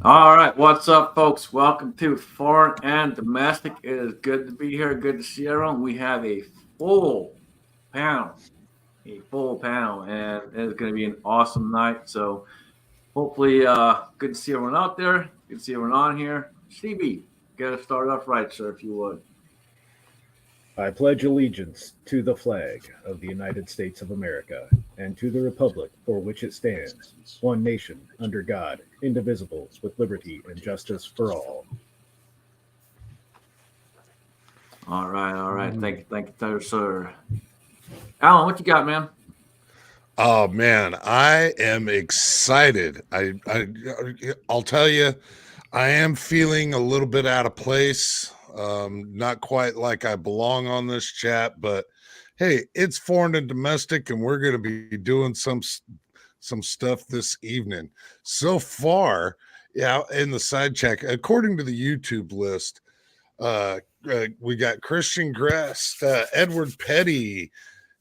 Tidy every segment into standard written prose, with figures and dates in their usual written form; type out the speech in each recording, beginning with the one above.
All right, what's up, folks? Welcome to Foreign and Domestic. It is good to be here. Good to see everyone. We have a full panel, and it's going to be an awesome night. So, hopefully, good to see everyone out there. Good to see everyone on here. CB, get us started off right, sir, if you would. I pledge allegiance to the flag of the United States of America and to the republic for which it stands, one nation, under God, indivisible, with liberty and justice for all. All right. Thank you, sir. Alan, what you got, man? Oh man, I am excited. I'll tell you, I am feeling a little bit out of place. Not quite like I belong on this chat, but hey, it's foreign and domestic, and we're going to be doing some stuff this evening. So far, yeah, in the side check, according to the YouTube list, we got Christian Grest, Edward Petty,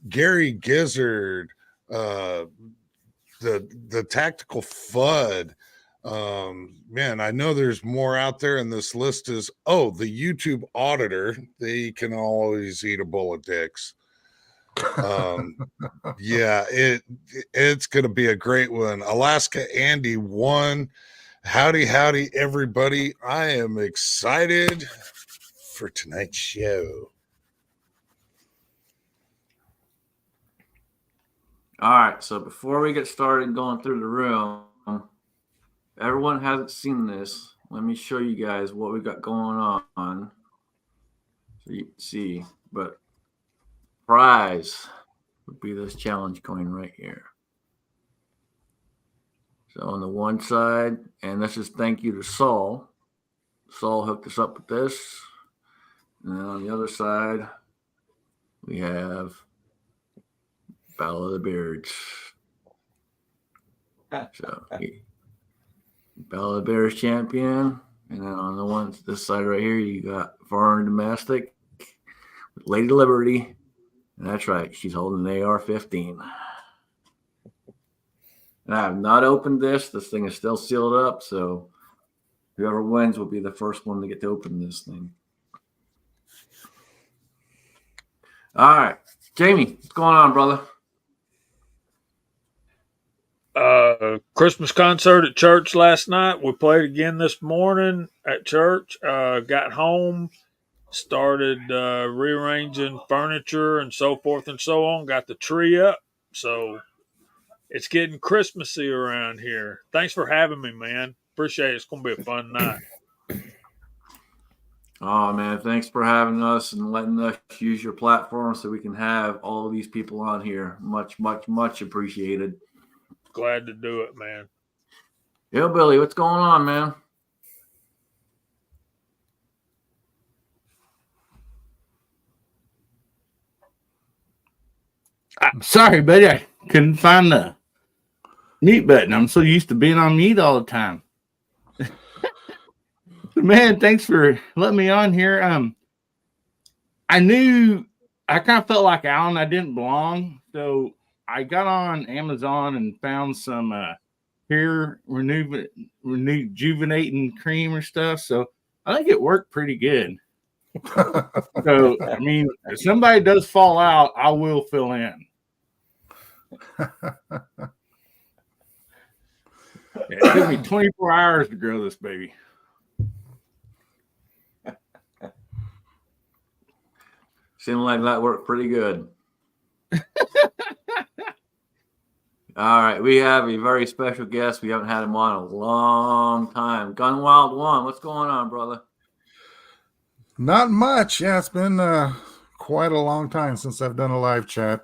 Gary Gizzard, uh, the tactical FUD. Man, I know there's more out there, and this list is the YouTube auditor. They can always eat a bowl of dicks. Yeah, it's gonna be a great one. Alaska Andy won. Howdy, everybody. I am excited for tonight's show. All right, so before we get started going through the room, everyone hasn't seen this. Let me show you guys what we got going on so you can see. But prize would be this challenge coin right here. So on the one side, and this is thank you to Saul. Saul hooked us up with this. And then on the other side, we have Battle of the Beards. So Battle of the Bears champion. And then on the one this side right here, you got foreign and domestic with Lady Liberty. And that's right, she's holding an AR-15. And I have not opened this. This thing is still sealed up, so whoever wins will be the first one to get to open this thing. All right, Jamie, what's going on, brother? Christmas concert at church last night. We played again this morning at church. Got home, started rearranging furniture and so forth and so on. Got the tree up, so it's getting Christmassy around here. Thanks for having me, man. Appreciate it. It's going to be a fun night. Oh, man, thanks for having us and letting us use your platform so we can have all of these people on here. Much, much, much appreciated. Glad to do it, man. Yo, Billy, what's going on, man? Sorry, buddy. I couldn't find the mute button. I'm so used to being on mute all the time. Man, thanks for letting me on here. I knew I kind of felt like Alan. I didn't belong, so I got on Amazon and found some hair rejuvenating cream or stuff. So I think it worked pretty good. So I mean, if somebody does fall out, I will fill in. It took me 24 hours to grow this baby. Seemed like that worked pretty good. All right, we have a very special guest. We haven't had him on a long time. Gun Wild One, what's going on, brother? Not much. Yeah, it's been quite a long time since I've done a live chat.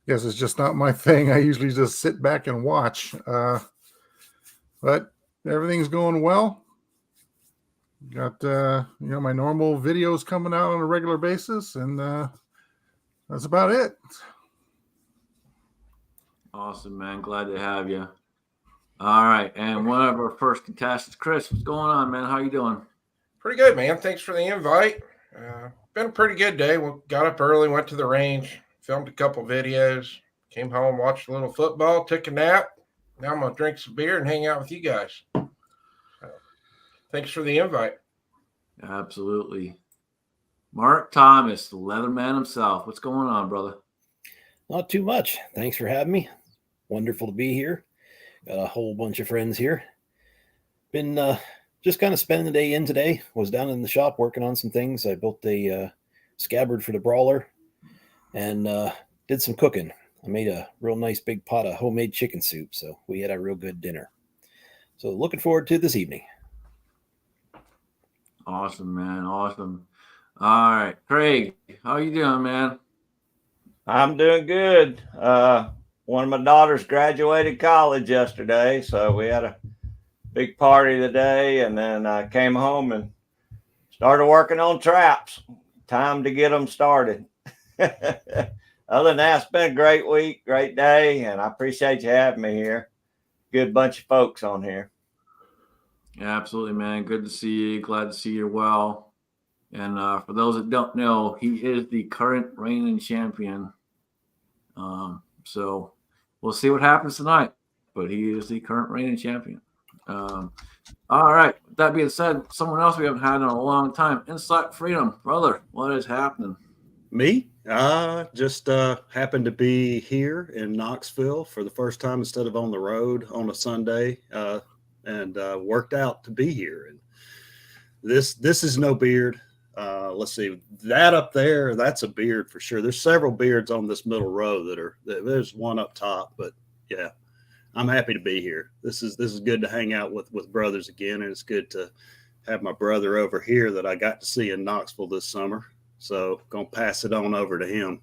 Guess it's just not my thing. I usually just sit back and watch. But everything's going well. Got my normal videos coming out on a regular basis, and that's about it. Awesome, man. Glad to have you. All right, and one of our first contestants, Chris, what's going on, man? How you doing? Pretty good, man. Thanks for the invite. Been a pretty good day. We got up early, went to the range, filmed a couple videos, came home, watched a little football, took a nap, now I'm gonna drink some beer and hang out with you guys. Thanks for the invite. Absolutely. Mark Thomas, the Leatherman himself. What's going on, brother? Not too much. Thanks for having me. Wonderful to be here. Got a whole bunch of friends here. Been just kind of spending the day in today. Was down in the shop working on some things. I built a scabbard for the brawler and did some cooking. I made a real nice big pot of homemade chicken soup, so we had a real good dinner. So looking forward to this evening. Awesome, man. Awesome. All right, Craig, how you doing, man? I'm doing good. One of my daughters graduated college yesterday, so we had a big party today, and then I came home and started working on traps. Time to get them started. Other than that, it's been a great week, great day, and I appreciate you having me here. Good bunch of folks on here. Yeah, absolutely, man. Good to see you. Glad to see you're well. And for those that don't know, he is the current reigning champion. So we'll see what happens tonight. But he is the current reigning champion. All right. With that being said, someone else we haven't had in a long time. Insight Freedom, brother. What is happening? Me? Just happened to be here in Knoxville for the first time instead of on the road on a Sunday, and worked out to be here. And this is no beard. Let's see, that up there, that's a beard for sure. There's several beards on this middle row there's one up top, but yeah, I'm happy to be here. This is good to hang out with brothers again, and it's good to have my brother over here that I got to see in Knoxville this summer. So gonna pass it on over to him.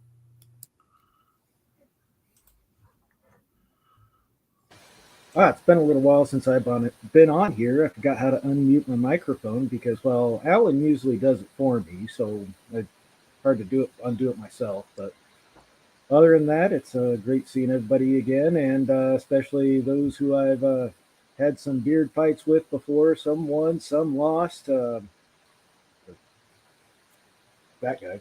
It's been a little while since I've been on here. I forgot how to unmute my microphone because, well, Alan usually does it for me, so it's hard to undo it myself. But other than that, it's great seeing everybody again, and especially those who I've had some beard fights with before. Some won, some lost. That guy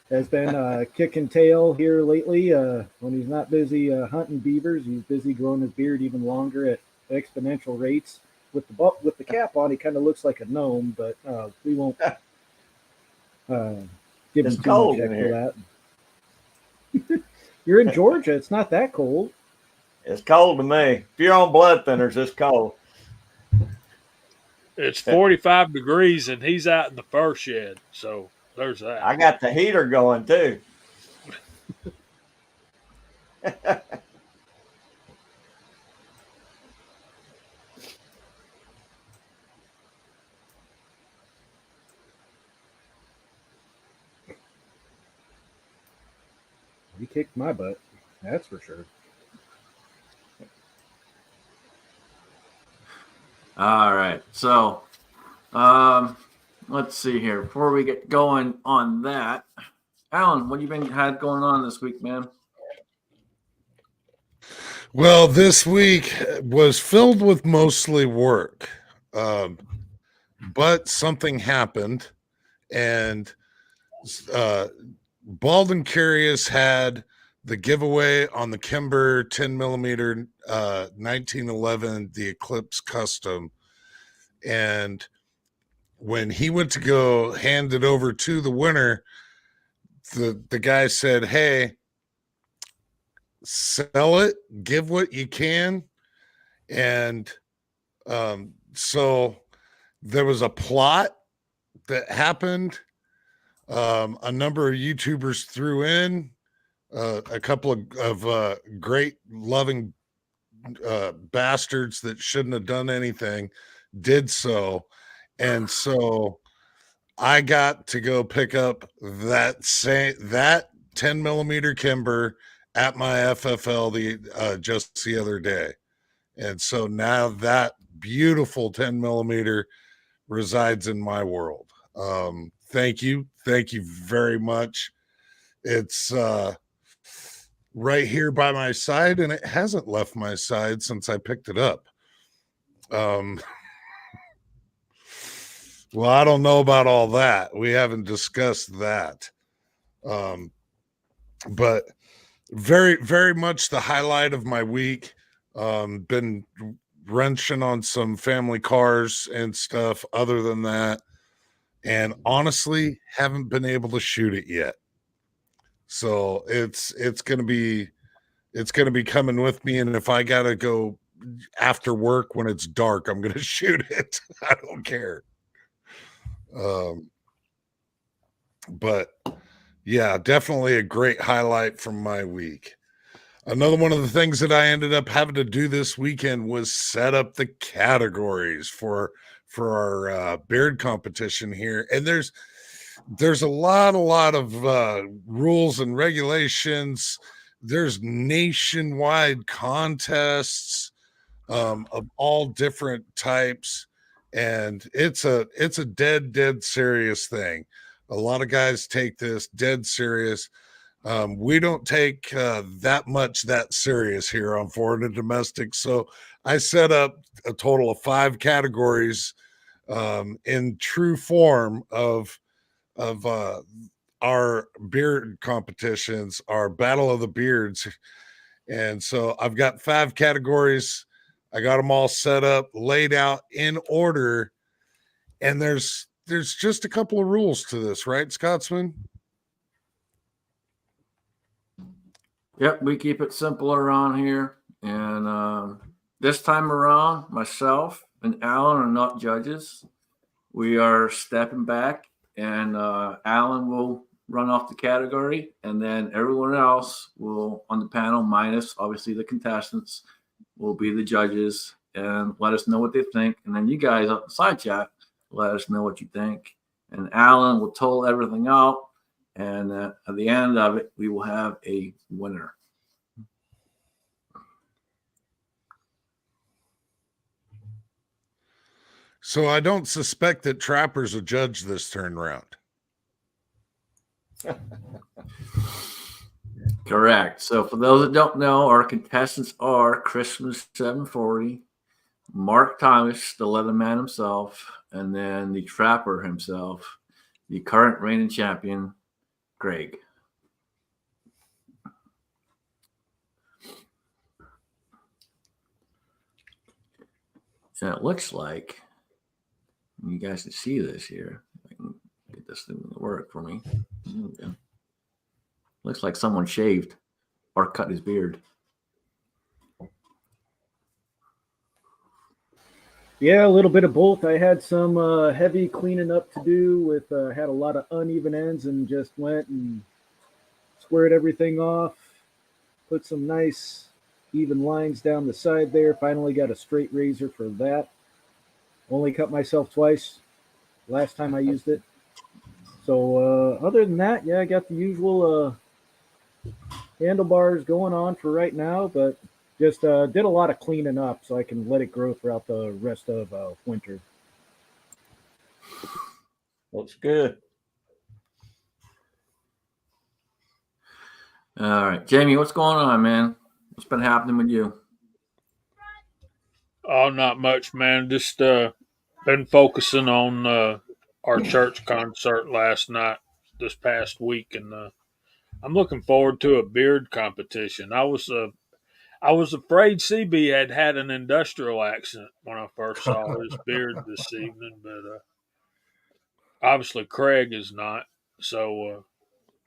has been kicking tail here lately. When he's not busy hunting beavers, he's busy growing his beard even longer at exponential rates. With the cap on, he kind of looks like a gnome, but we won't give him too much heck for that. You're in Georgia. It's not that cold. It's cold to me. If you're on blood thinners, it's cold. It's 45 degrees, and he's out in the fur shed, so there's that. I got the heater going too. He kicked my butt. That's for sure. All right. So let's see here. Before we get going on that, Alan, what have you had going on this week, man? Well, this week was filled with mostly work, but something happened, and Bald and Curious had the giveaway on the Kimber 10 millimeter 1911, the Eclipse Custom, and when he went to go hand it over to the winner, the guy said, "Hey, sell it, give what you can." And so there was a plot that happened. A number of YouTubers threw in a couple of great loving bastards that shouldn't have done anything did so. And so I got to go pick up that 10 millimeter Kimber at my FFL just the other day. And so now that beautiful 10 millimeter resides in my world. Thank you very much. It's right here by my side, and it hasn't left my side since I picked it up. Well, I don't know about all that. We haven't discussed that. But very, very much the highlight of my week Been wrenching on some family cars and stuff other than that. And honestly, haven't been able to shoot it yet. So it's gonna be coming with me. And if I gotta go after work when it's dark, I'm gonna shoot it. I don't care. But yeah, definitely a great highlight from my week. Another one of the things that I ended up having to do this weekend was set up the categories for our beard competition here. And there's a lot of rules and regulations. There's nationwide contests of all different types, and it's a dead serious thing. A lot of guys take this dead serious. We don't take that serious here on Foreign and Domestic. So I set up a total of 5 categories in true form of our beard competitions, our Battle of the Beards. And so I've got 5 categories. I got them all set up, laid out in order. And there's just a couple of rules to this, right, Scotsman? Yep, we keep it simple around here. And this time around, myself and Alan are not judges. We are stepping back, and Alan will run off the category, and then everyone else will, on the panel, minus obviously the contestants, will be the judges and let us know what they think. And then you guys up the side chat, let us know what you think. And Alan will total everything out. And at the end of it, we will have a winner. So I don't suspect that Trapper's a judge this turn round. Correct. So for those that don't know, our contestants are Christmas 740, Mark Thomas, the Leatherman himself, and then the Trapper himself, the current reigning champion, Greg. And it looks like you guys can see this here. I can get this thing to work for me. Okay. Looks like someone shaved or cut his beard. Yeah, a little bit of both. I had some heavy cleaning up to do with had a lot of uneven ends and just went and squared everything off, put some nice even lines down the side there. Finally got a straight razor for that. Only cut myself twice last time I used it. So other than that, yeah, I got the usual handlebars going on for right now, but just did a lot of cleaning up so I can let it grow throughout the rest of winter. Looks good. All right, Jamie, what's going on, man? What's been happening with you? Oh, not much, man. Just been focusing on our church concert last night, this past week, and I'm looking forward to a beard competition. I was afraid CB had an industrial accent when I first saw his beard this evening, but obviously Craig is not. So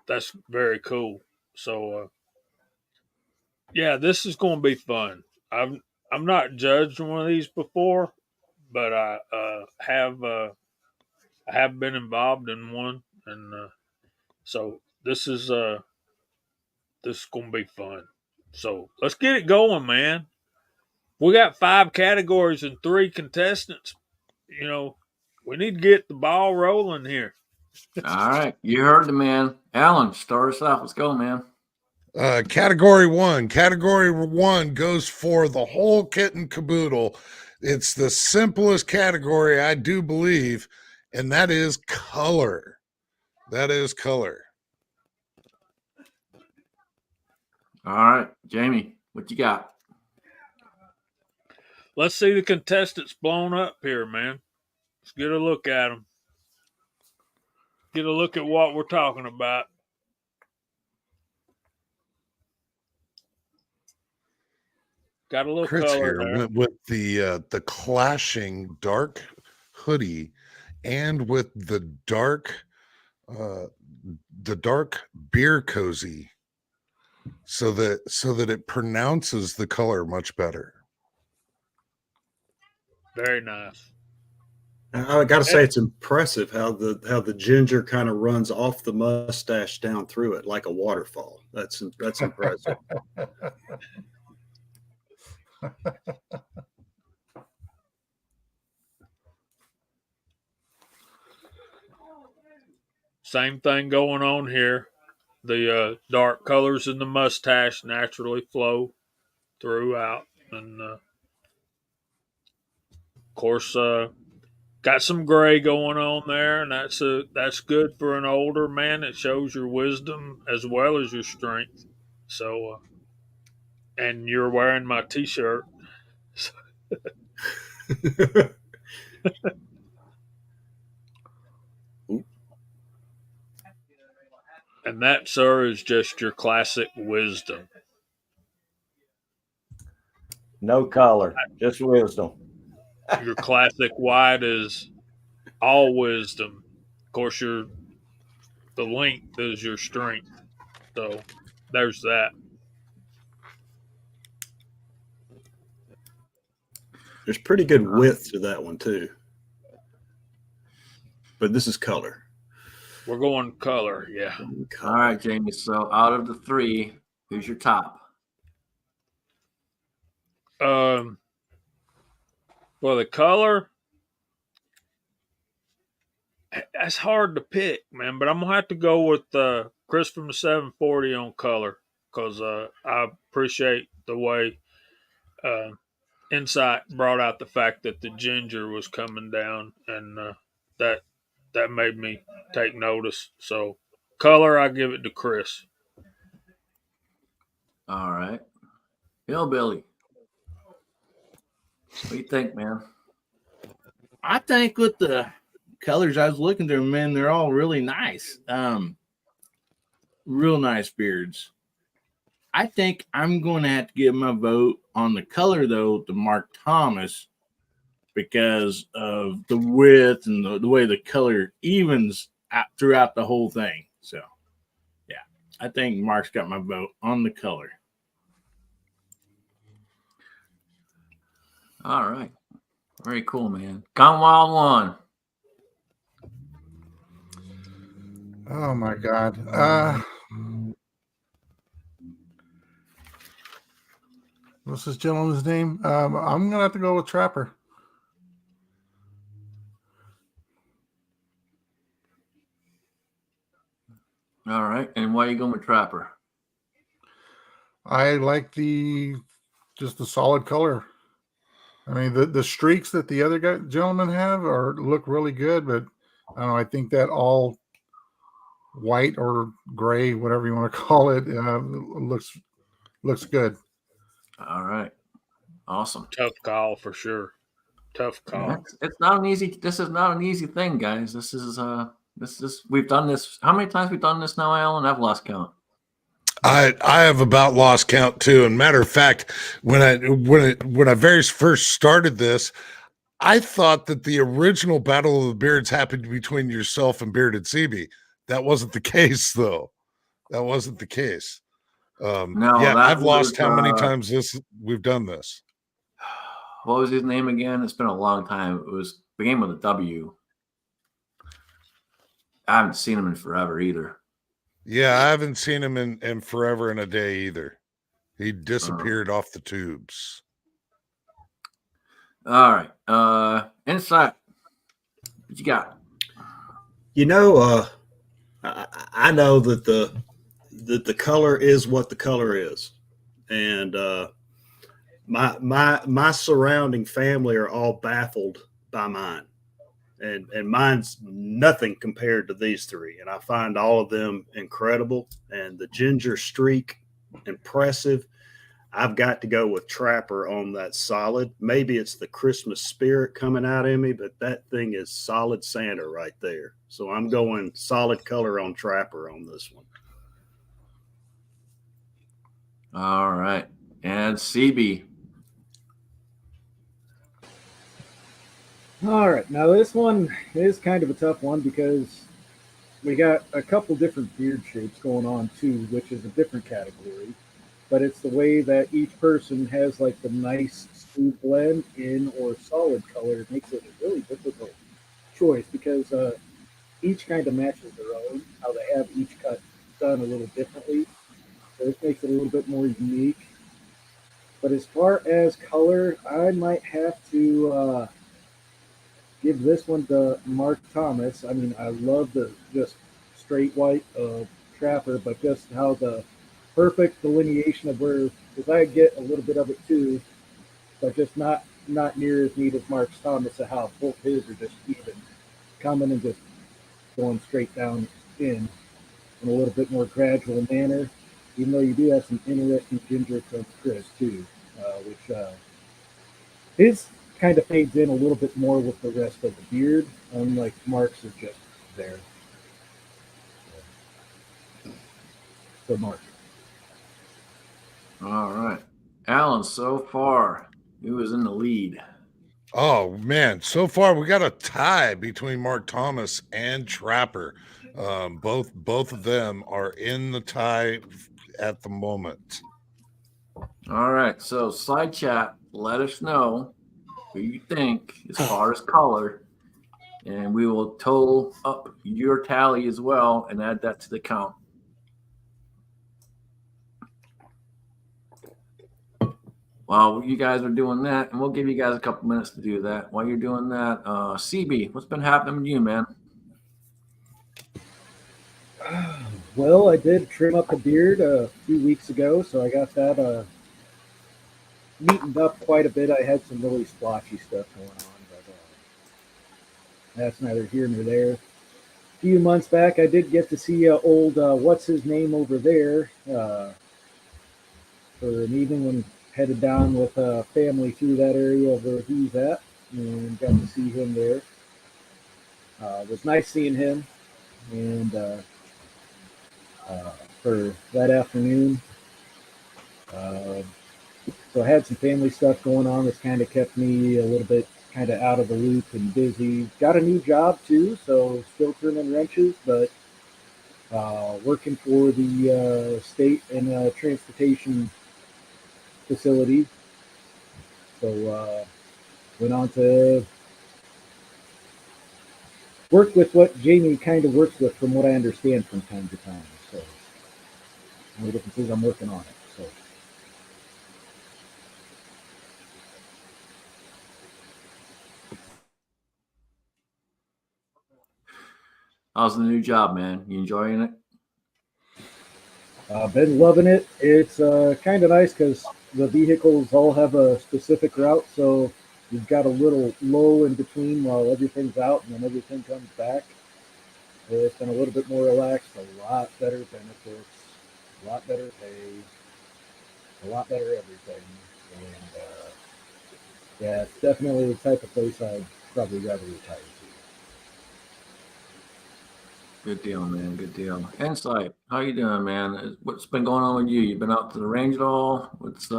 that's very cool. So yeah, this is going to be fun. I'm not judged one of these before, but I have been involved in one, and so this is going to be fun. So let's get it going, man. We got 5 categories and 3 contestants. You know, we need to get the ball rolling here. All right, you heard the man. Alan, start us off. Let's go, man. Category 1. Category 1 goes for the whole kit and caboodle. It's the simplest category, I do believe, and that is color. That is color. All right, Jamie, what you got? Let's see the contestants blown up here, man. Let's get a look at them. Get a look at what we're talking about. Got a little Chris color here there. with the clashing dark hoodie and with the dark beer cozy, so that it pronounces the color much better. Very nice. I got to say, it's impressive how the ginger kind of runs off the mustache down through it like a waterfall. That's impressive. Same thing going on here. The dark colors in the mustache naturally flow throughout, and of course, got some gray going on there, and that's good for an older man. It shows your wisdom as well as your strength. So, and you're wearing my T-shirt, and that, sir, is just your classic wisdom. No color, just wisdom. Your classic white is all wisdom. Of course, the length is your strength. So, there's that. There's pretty good width to that one too. But this is color. We're going color, yeah. All right, Jamie. So out of the three, who's your top? Well, the color, that's hard to pick, man. But I'm gonna have to go with Chris from the 740 on color because I appreciate the way Insight brought out the fact that the ginger was coming down, and that made me take notice. So, color, I give it to Chris. All right, Hillbilly. What do you think, man? I think with the colors I was looking through, man, they're all really nice. Real nice beards. I think I'm going to have to give my vote on the color, though, to Mark Thomas because of the width and the way the color evens out throughout the whole thing. So, yeah, I think Mark's got my vote on the color. All right. Very cool, man. Gone Wild One. Oh my God. What's this gentleman's name? I'm gonna have to go with Trapper. All right. And why are you going with Trapper? I like just the solid color. I mean, the streaks that the other gentlemen have look really good, but I don't know. I think that all white or gray, whatever you want to call it, looks good. All right. Awesome. Tough call for sure. Tough call. It's not an easy. This is not an easy thing, guys. This is we've done this. How many times we've done this now, Alan? I've lost count. I have about lost count too. And matter of fact, when I very first started this, I thought that the original Battle of the Beards happened between yourself and Bearded CB. That wasn't the case, though. That wasn't the case. No, yeah, that I've lost was, how many times we've done this. What was his name again? It's been a long time. It was began with a W. I haven't seen him in forever either. Yeah, I haven't seen him in forever and a day either. He disappeared off the tubes. All right. Insight. What you got? You know, I know that the color is what the color is, and my surrounding family are all baffled by mine, and mine's nothing compared to these three, and I find all of them incredible, and the ginger streak impressive. I've got to go with Trapper on that solid. Maybe it's the Christmas spirit coming out in me, but that thing is solid Santa right there. So I'm going solid color on Trapper on this one. All right. And CB. All right, now this one is kind of a tough one because we got a couple different beard shapes going on too, which is a different category. But it's the way that each person has like the nice smooth blend in or solid color makes it a really difficult choice because each kind of matches their own. How they have each cut done a little differently, so this makes it a little bit more unique. But as far as color, I might have to give this one to Mark Thomas. I mean, I love the just straight white of Trapper, but just how the perfect delineation of where, because I get a little bit of it too, but just not near as neat as Mark Thomas. Of how both his are just even coming and just going straight down in a little bit more gradual manner. Even though you do have some interesting ginger from Chris too, which his kind of fades in a little bit more with the rest of the beard, unlike Mark's is just there. So Mark. All right. Alan, so far, who is in the lead? Oh man, so far we got a tie between Mark Thomas and Trapper. Both of them are in the tie at the moment. All right. So, side chat, let us know who you think as far as color, and we will total up your tally as well and add that to the count. While you guys are doing that, and we'll give you guys a couple minutes to do that. While you're doing that, CB, what's been happening with you, man? Well, I did trim up the beard a few weeks ago, so I got that neatened up quite a bit. I had some really splotchy stuff going on, but that's neither here nor there. A few months back, I did get to see old what's his name over there for an evening when headed down with family through that area where he's at, and got to see him there. It was nice seeing him, and for that afternoon. Uh, so I had some family stuff going on that's kind of kept me a little bit kind of out of the loop and busy. Got a new job too, so still turning wrenches, but working for the state and transportation facility. So went on to work with what Jamie kind of works with, from what I understand, from time to time. So one of the difference is I'm working on it. So. How's the new job, man? You enjoying it? Been loving it. It's kind of nice because the vehicles all have a specific route, so you've got a little lull in between while everything's out, and then everything comes back. It's been a little bit more relaxed, a lot better benefits, a lot better pay, a lot better everything. And yeah, it's definitely the type of place I'd probably rather retire to. Good deal, man. Good deal. Insight, how you doing, man? What's been going on with you? You been out to the range at all? What's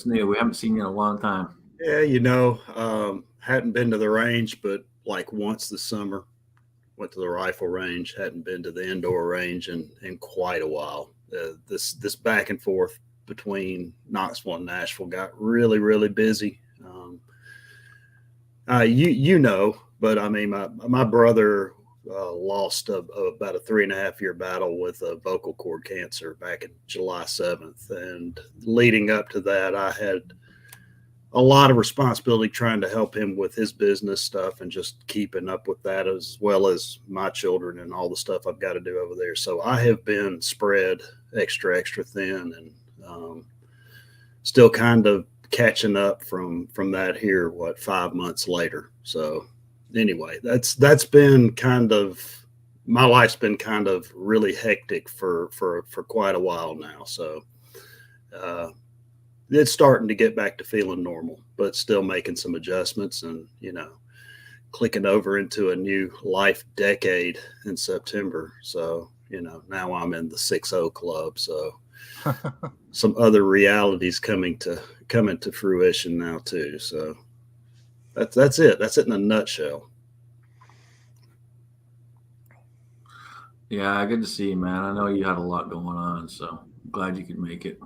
new? We haven't seen you in a long time. Yeah, hadn't been to the range, but like once this summer, went to the rifle range. Hadn't been to the indoor range in quite a while. This back and forth between Knoxville and Nashville got really busy. But I mean, my brother lost about a 3.5 year battle with vocal cord cancer back in July 7th. And leading up to that, I had a lot of responsibility trying to help him with his business stuff and just keeping up with that, as well as my children and all the stuff I've got to do over there. So I have been spread extra thin, and still kind of catching up from that here, 5 months later. So anyway, that's been kind of, my life's been kind of really hectic for quite a while now. So it's starting to get back to feeling normal, but still making some adjustments, and clicking over into a new life decade in September. So now I'm in the 6-0 club. So some other realities coming to fruition now too. So That's it. That's it in a nutshell. Yeah, good to see you, man. I know you had a lot going on, so glad you could make it.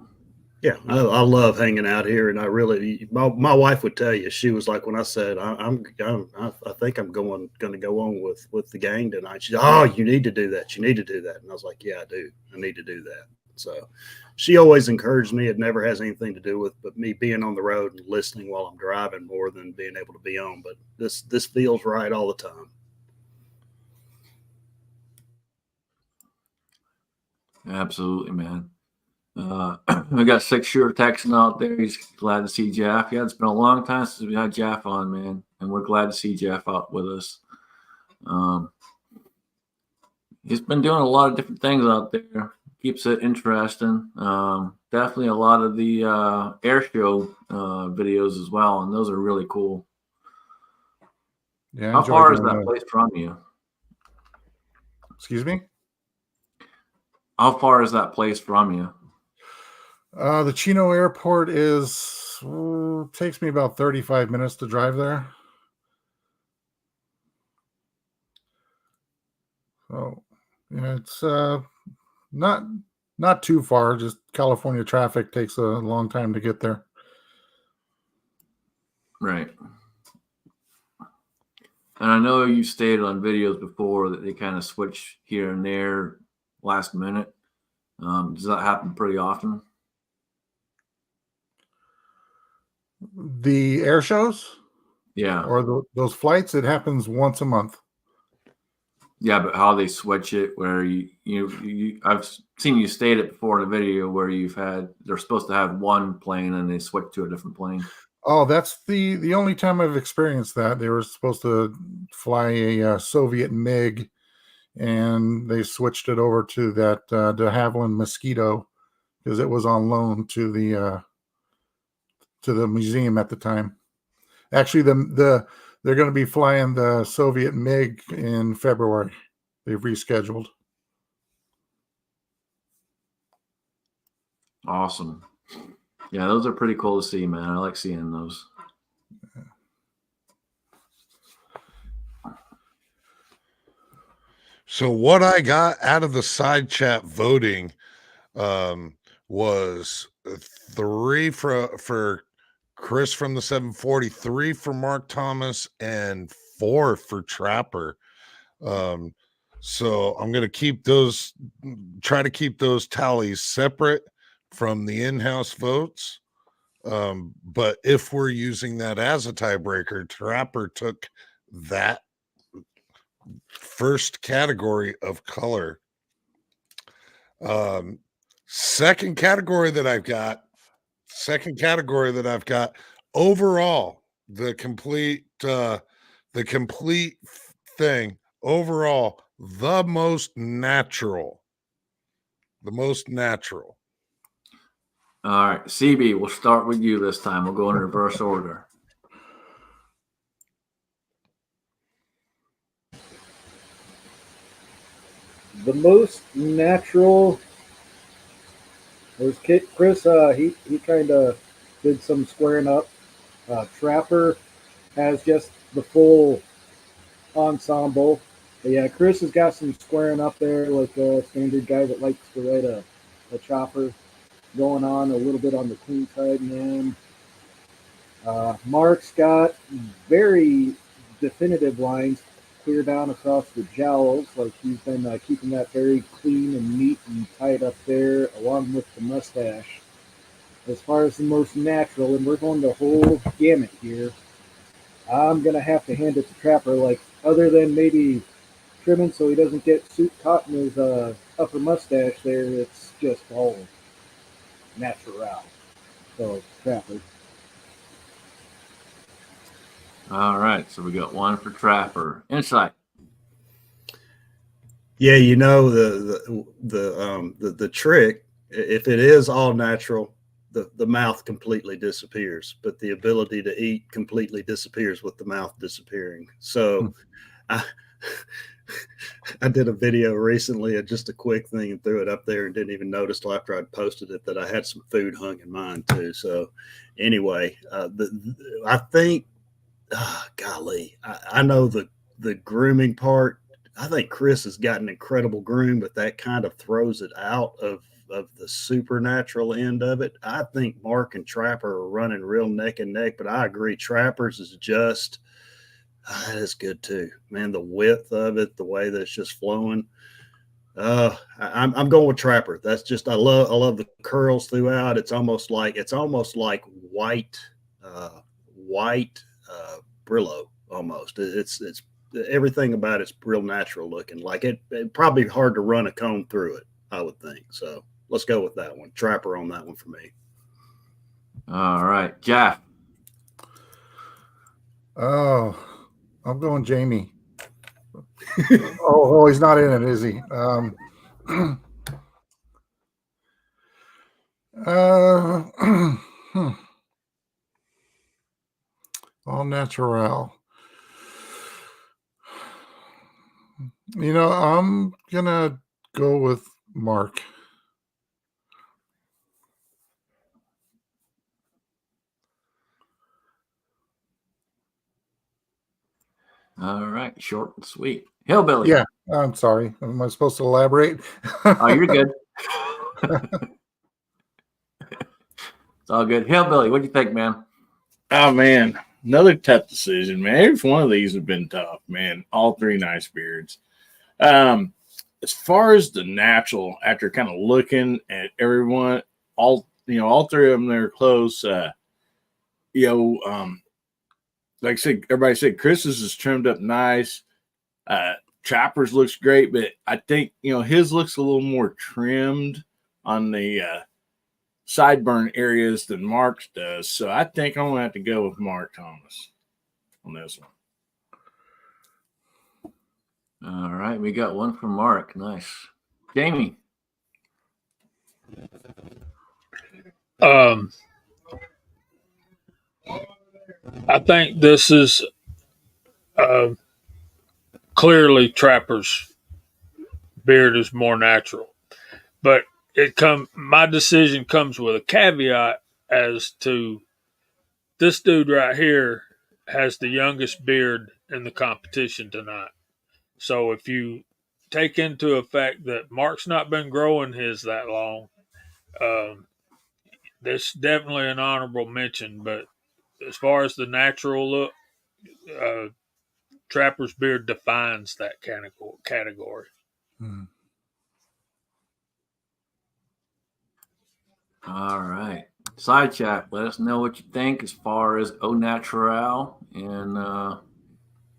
Yeah, I love hanging out here, and I really, my wife would tell you. She was like, when I said I think I'm going to go on with the gang tonight. She said, "Oh, you need to do that. You need to do that." And I was like, "Yeah, I do. I need to do that." So, she always encouraged me. It never has anything to do with but me being on the road and listening while I'm driving more than being able to be on. But this feels right all the time. Absolutely, man. We got 6 Shooter texting out there. He's glad to see Jeff. Yeah, it's been a long time since we had Jeff on, man, and we're glad to see Jeff out with us. He's been doing a lot of different things out there. Keeps it interesting. Definitely a lot of the air show videos as well, and those are really cool. Yeah, I How enjoy far is doing that those. place from you? Excuse me. How far is that place from you? The Chino Airport takes me about 35 minutes to drive there. So yeah, it's not too far. Just California traffic takes a long time to get there. Right. And I know you stated on videos before that they kind of switch here and there last minute. Does that happen pretty often? The air shows Yeah. or those flights, it happens once a month. Yeah, but how they switch it, where you I've seen you state it before in a video where they're supposed to have one plane and they switch to a different plane. Oh, that's the only time I've experienced that. They were supposed to fly a Soviet MiG, and they switched it over to that de Havilland Mosquito because it was on loan to the museum at the time. Actually, they're going to be flying the Soviet MiG in February. They've rescheduled. Awesome. Yeah, those are pretty cool to see, man. I like seeing those. So what I got out of the side chat voting was 3 for Chris from the 740, 3 for Mark Thomas, and 4 for Trapper. So I'm going to try to keep those tallies separate from the in-house votes. But if we're using that as a tiebreaker, Trapper took that first category of color. Second category that I've got overall, the complete thing overall, the most natural. All right, CB, we'll start with you this time. We'll go in reverse order. The most natural was Chris. He kind of did some squaring up. Trapper has just the full ensemble. But yeah, Chris has got some squaring up there, like a standard guy that likes to ride a chopper, going on a little bit on the clean side. And then Mark's got very definitive lines clear down across the jowls, like he's been keeping that very clean and neat and tight up there, along with the mustache. As far as the most natural, and we're going the whole gamut here, I'm going to have to hand it to Trapper. Like, other than maybe trimming so he doesn't get suit caught in his upper mustache there, it's just all natural. So, Trapper. All right, so we got 1 for Trapper. Insight. Yeah, the trick, if it is all natural, the mouth completely disappears, but the ability to eat completely disappears with the mouth disappearing. So I did a video recently, just a quick thing, and threw it up there and didn't even notice till after I'd posted it that I had some food hung in mine too. So anyway, I think golly, I know the grooming part. I think Chris has got an incredible groom, but that kind of throws it out of the supernatural end of it. I think Mark and Trapper are running real neck and neck, but I agree. Trappers is just that is good too, man. The width of it, the way that it's just flowing. I'm going with Trapper. That's just I love the curls throughout. It's almost like white Brillo almost. It's everything about it's real natural looking. Like it probably hard to run a comb through it, I would think. So let's go with that one. Trapper on that one for me. All right, Jeff. Oh, I'm going Jamie. oh, he's not in it, is he? All natural. I'm gonna go with Mark. All right, short and sweet. Hillbilly. Yeah, I'm sorry. Am I supposed to elaborate? Oh, you're good. It's all good. Hillbilly, what do you think, man? Oh man, another tough decision, man. Every one of these have been tough, man. All three nice beards. As far as the natural, after kind of looking at everyone, all three of them, they're close. Like I said, everybody said Chris's is trimmed up nice. Trapper's looks great, but I think his looks a little more trimmed on the sideburn areas than Mark's does. So I think I'm gonna have to go with Mark Thomas on this one. All right, we got one from Mark. Nice. Jamie. I think this is clearly Trapper's beard is more natural, but my decision comes with a caveat as to this dude right here has the youngest beard in the competition tonight. So if you take into effect that Mark's not been growing his that long, that's definitely an honorable mention. But as far as the natural look, Trapper's beard defines that category. All right. Side chat, let us know what you think as far as Au Natural, and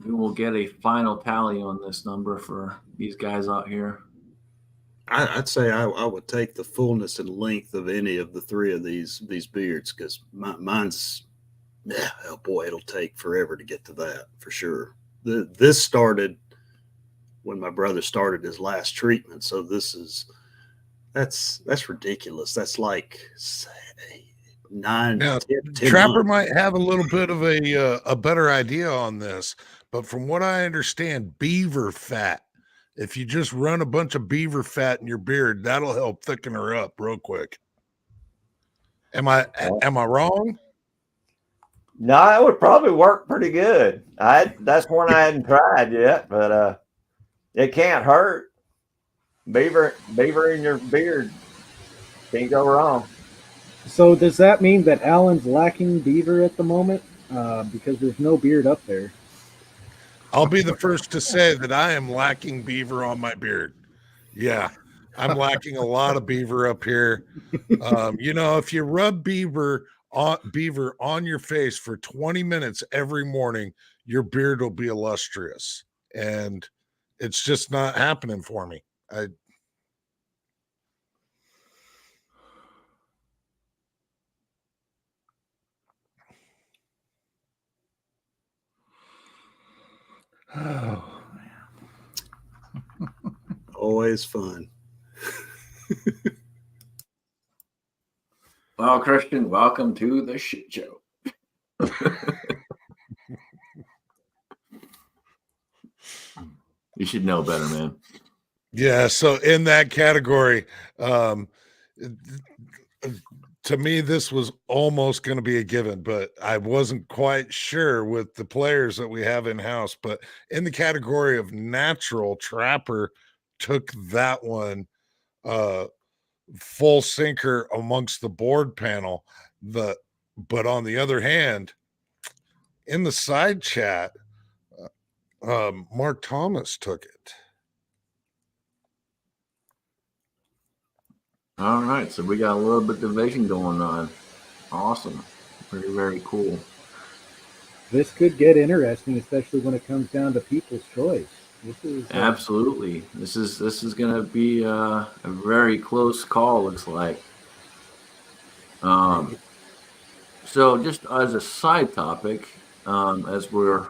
we will get a final tally on this number for these guys out here. I'd say I would take the fullness and length of any of the three of these beards because mine's, oh boy, it'll take forever to get to that for sure. This started when my brother started his last treatment, so that's ridiculous. That's like 9, Now, 10 Trapper months. might have a little bit of a better idea on this, but from what I understand, beaver fat. If you just run a bunch of beaver fat in your beard, that'll help thicken her up real quick. Am I wrong? No, it would probably work pretty good. That's one I hadn't tried yet, but it can't hurt. Beaver in your beard. Can't go wrong. So does that mean that Alan's lacking beaver at the moment? Because there's no beard up there. I'll be the first to say that I am lacking beaver on my beard. Yeah, I'm lacking a lot of beaver up here. If you rub beaver on your face for 20 minutes every morning, your beard will be illustrious. And it's just not happening for me. Oh, Always fun. Well, Christian, welcome to the shit show. You should know better, man. Yeah, so in that category, to me, this was almost going to be a given, but I wasn't quite sure with the players that we have in house. But in the category of natural, Trapper took that one full sinker amongst the board panel. But on the other hand, in the side chat, Mark Thomas took it. All right, so we got a little bit of division going on. Awesome. Very, very cool. This could get interesting, especially when it comes down to people's choice. This is Absolutely. This is going to be a very close call, looks like. So just as a side topic, as we're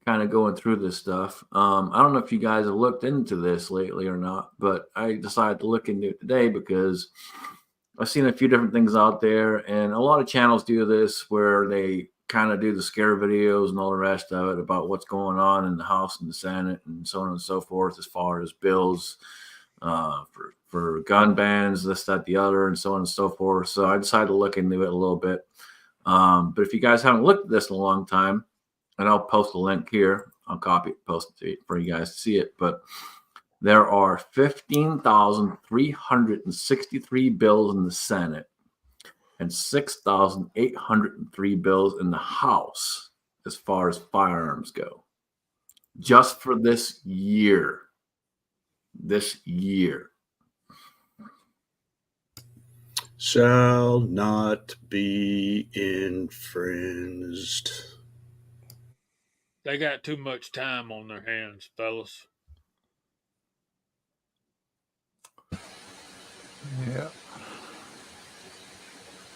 kind of going through this stuff, I don't know if you guys have looked into this lately or not, but I decided to look into it today because I've seen a few different things out there, and a lot of channels do this where they kind of do the scare videos and all the rest of it about what's going on in the House and the Senate and so on and so forth, as far as bills for gun bans, this, that, the other, and so on and so forth. So I decided to look into it a little bit. But if you guys haven't looked at this in a long time, and I'll post a link here, I'll copy it, post it for you guys to see it. But there are 15,363 bills in the Senate and 6,803 bills in the House as far as firearms go. Just for this year. This year. Shall not be infringed. They got too much time on their hands, fellas. Yeah.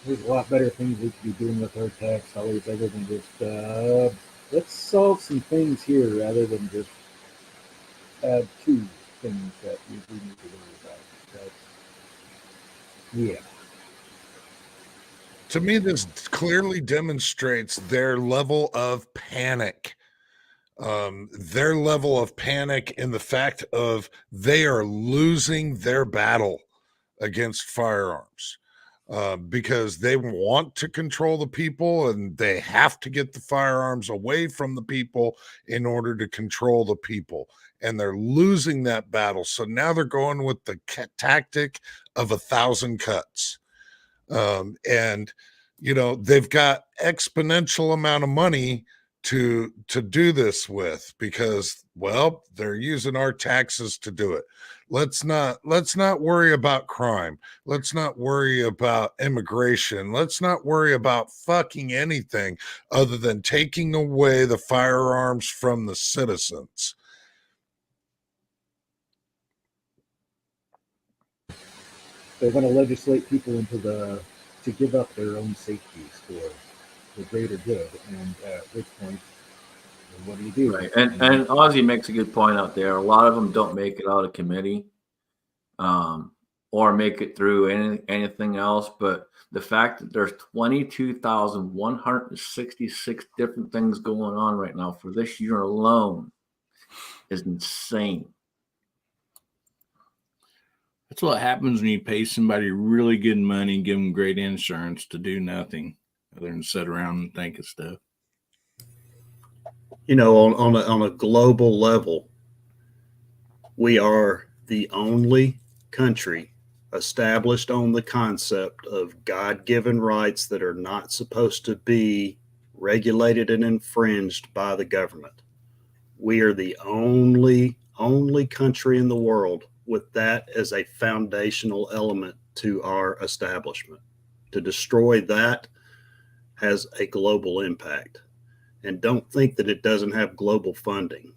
there's a lot better things we could be doing with our tax dollars other than just let's solve some things here rather than just add two things that we do need to worry about. Yeah. To me, this clearly demonstrates their level of panic. Their level of panic in the fact of they are losing their battle against firearms because they want to control the people and they have to get the firearms away from the people in order to control the people. And they're losing that battle. So now they're going with the tactic of 1,000 cuts. And you know, they've got exponential amount of money to do this with because, well, they're using our taxes to do it. Let's not worry about crime. Let's not worry about immigration. Let's not worry about fucking anything other than taking away the firearms from the citizens. They're going to legislate people to give up their own safeties for the greater good. And at which point, what do you do? Right. And Ozzy makes a good point out there. A lot of them don't make it out of committee or make it through anything else. But the fact that there's 22,166 different things going on right now for this year alone is insane. That's what happens when you pay somebody really good money and give them great insurance to do nothing other than sit around and think of stuff. You know, on a global level, we are the only country established on the concept of God-given rights that are not supposed to be regulated and infringed by the government. We are the only country in the world with that as a foundational element to our establishment. To destroy that has a global impact. And don't think that it doesn't have global funding.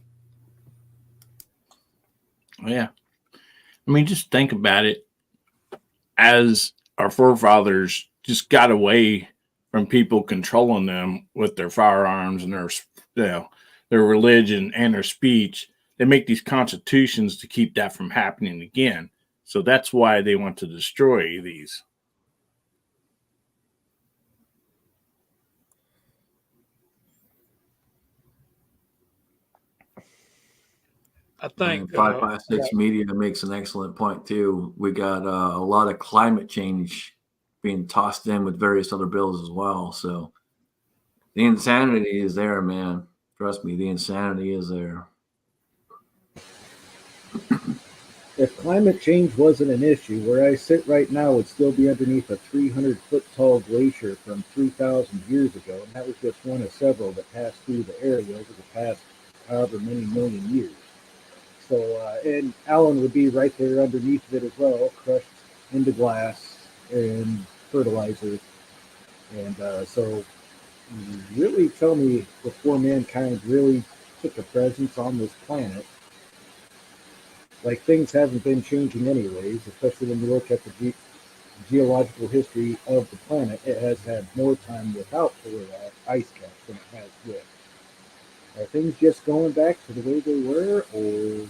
Yeah. I mean, just think about it. As our forefathers just got away from people controlling them with their firearms and their religion and their speech, they make these constitutions to keep that from happening again. So that's why they want to destroy these. I think 556 Media makes an excellent point too. We got a lot of climate change being tossed in with various other bills as well. So the insanity is there, man. Trust me, the insanity is there. If climate change wasn't an issue, where I sit right now would still be underneath a 300-foot tall glacier from 3,000 years ago, and that was just one of several that passed through the area over the past however many million years. So, and Allen would be right there underneath it as well, crushed into glass and fertilizer. And so, really tell me before mankind really took a presence on this planet, like things haven't been changing anyways, especially when you look at the geological history of the planet. It has had more time without polar ice caps than it has with. Are things just going back to the way they were, or?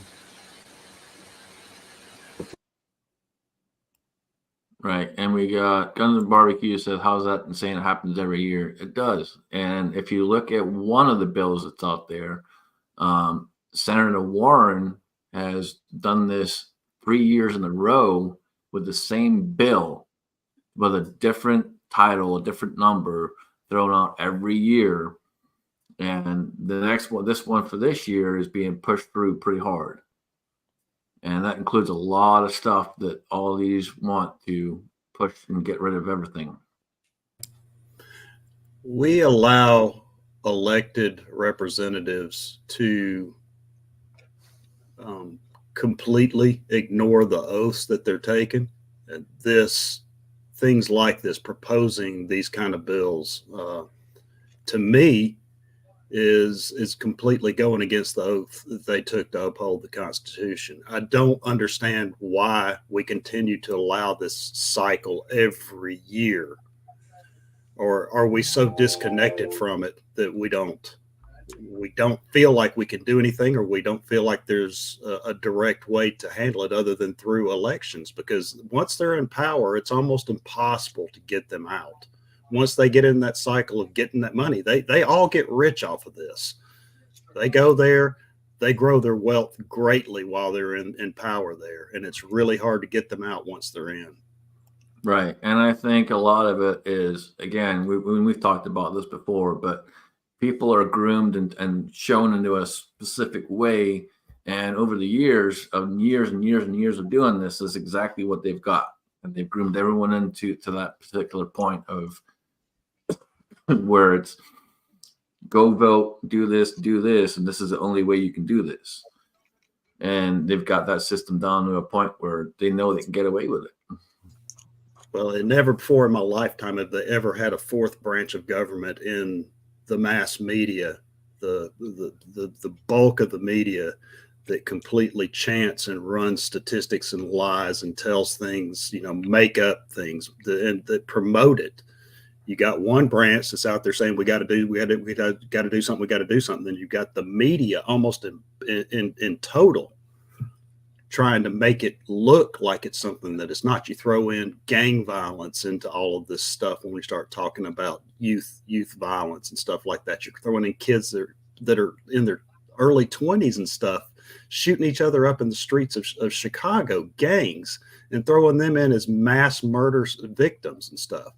Right. And we got Guns and Barbecue says, how's that insane? It happens every year. It does. And if you look at one of the bills that's out there, Senator Warren has done this 3 years in a row with the same bill with a different title, a different number thrown out every year. And the next one, this one for this year, is being pushed through pretty hard. And that includes a lot of stuff that all these want to push and get rid of everything. We allow elected representatives to completely ignore the oaths that they're taking. And things like this, proposing these kind of bills, to me, is completely going against the oath that they took to uphold the Constitution. I don't understand why we continue to allow this cycle every year. Or are we so disconnected from it that we don't feel like we can do anything, or we don't feel like there's a direct way to handle it other than through elections? Because once they're in power, it's almost impossible to get them out. Once they get in that cycle of getting that money, they all get rich off of this. They go there, they grow their wealth greatly while they're in power there. And it's really hard to get them out once they're in. Right. And I think a lot of it is, again, we've talked about this before, but people are groomed and shown into a specific way. And over the years and years of doing this is exactly what they've got. And they've groomed everyone into that particular point of where it's go vote, do this, and this is the only way you can do this. And they've got that system down to a point where they know they can get away with it. Well, never before in my lifetime have they ever had a fourth branch of government in the mass media, the bulk of the media that completely chants and runs statistics and lies and tells things, make up things and that promote it. You got one branch that's out there saying we got to do something. Then you got the media almost in total trying to make it look like it's something that it's not. You throw in gang violence into all of this stuff when we start talking about youth violence and stuff like that. You're throwing in kids that are in their early 20s and stuff, shooting each other up in the streets of Chicago, gangs, and throwing them in as mass murder victims and stuff.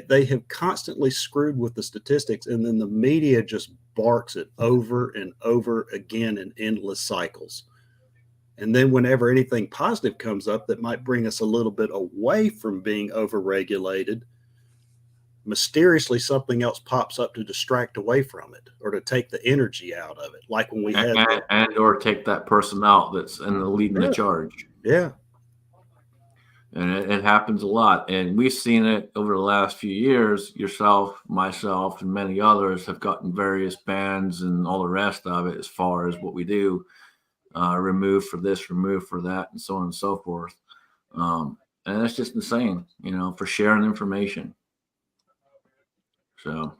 They have constantly screwed with the statistics, and then the media just barks it over and over again in endless cycles. And then whenever anything positive comes up that might bring us a little bit away from being overregulated, mysteriously something else pops up to distract away from it or to take the energy out of it. Like when we had or take that person out that's in the leading the charge. Yeah. And it happens a lot. And we've seen it over the last few years. Yourself, myself, and many others have gotten various bans and all the rest of it as far as what we do. Removed for this, removed for that, and so on and so forth. And that's just insane, for sharing information. So,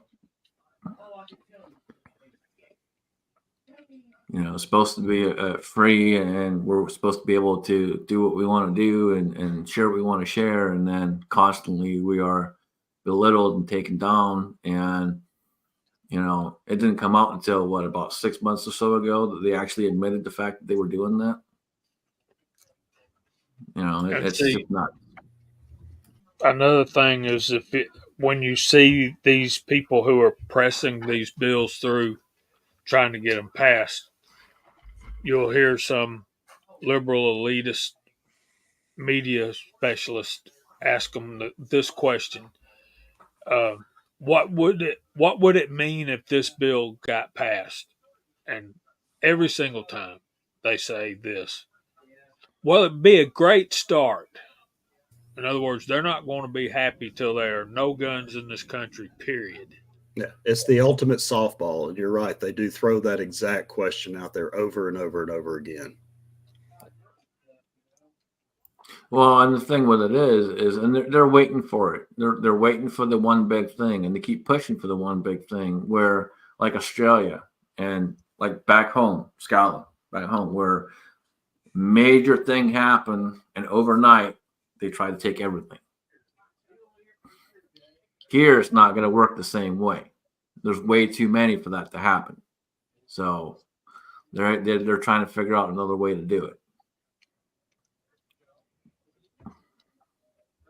it's supposed to be free, and we're supposed to be able to do what we want to do and share what we want to share. And then constantly we are belittled and taken down. And, it didn't come out until about 6 months or so ago that they actually admitted the fact that they were doing that. It's just not. Another thing is when you see these people who are pressing these bills through, trying to get them passed, you'll hear some liberal elitist media specialist ask them this question: What would it mean if this bill got passed? And every single time they say this: well, it'd be a great start. In other words, they're not going to be happy till there are no guns in this country. Period. Yeah, it's the ultimate softball. And you're right. They do throw that exact question out there over and over and over again. Well, and the thing with it is, and they're waiting for it. They're waiting for the one big thing, and they keep pushing for the one big thing. Where like Australia and like back home, Scotland, back home, where major thing happened, and overnight they try to take everything. Here, it's not going to work the same way. There's way too many for that to happen. So they're trying to figure out another way to do it.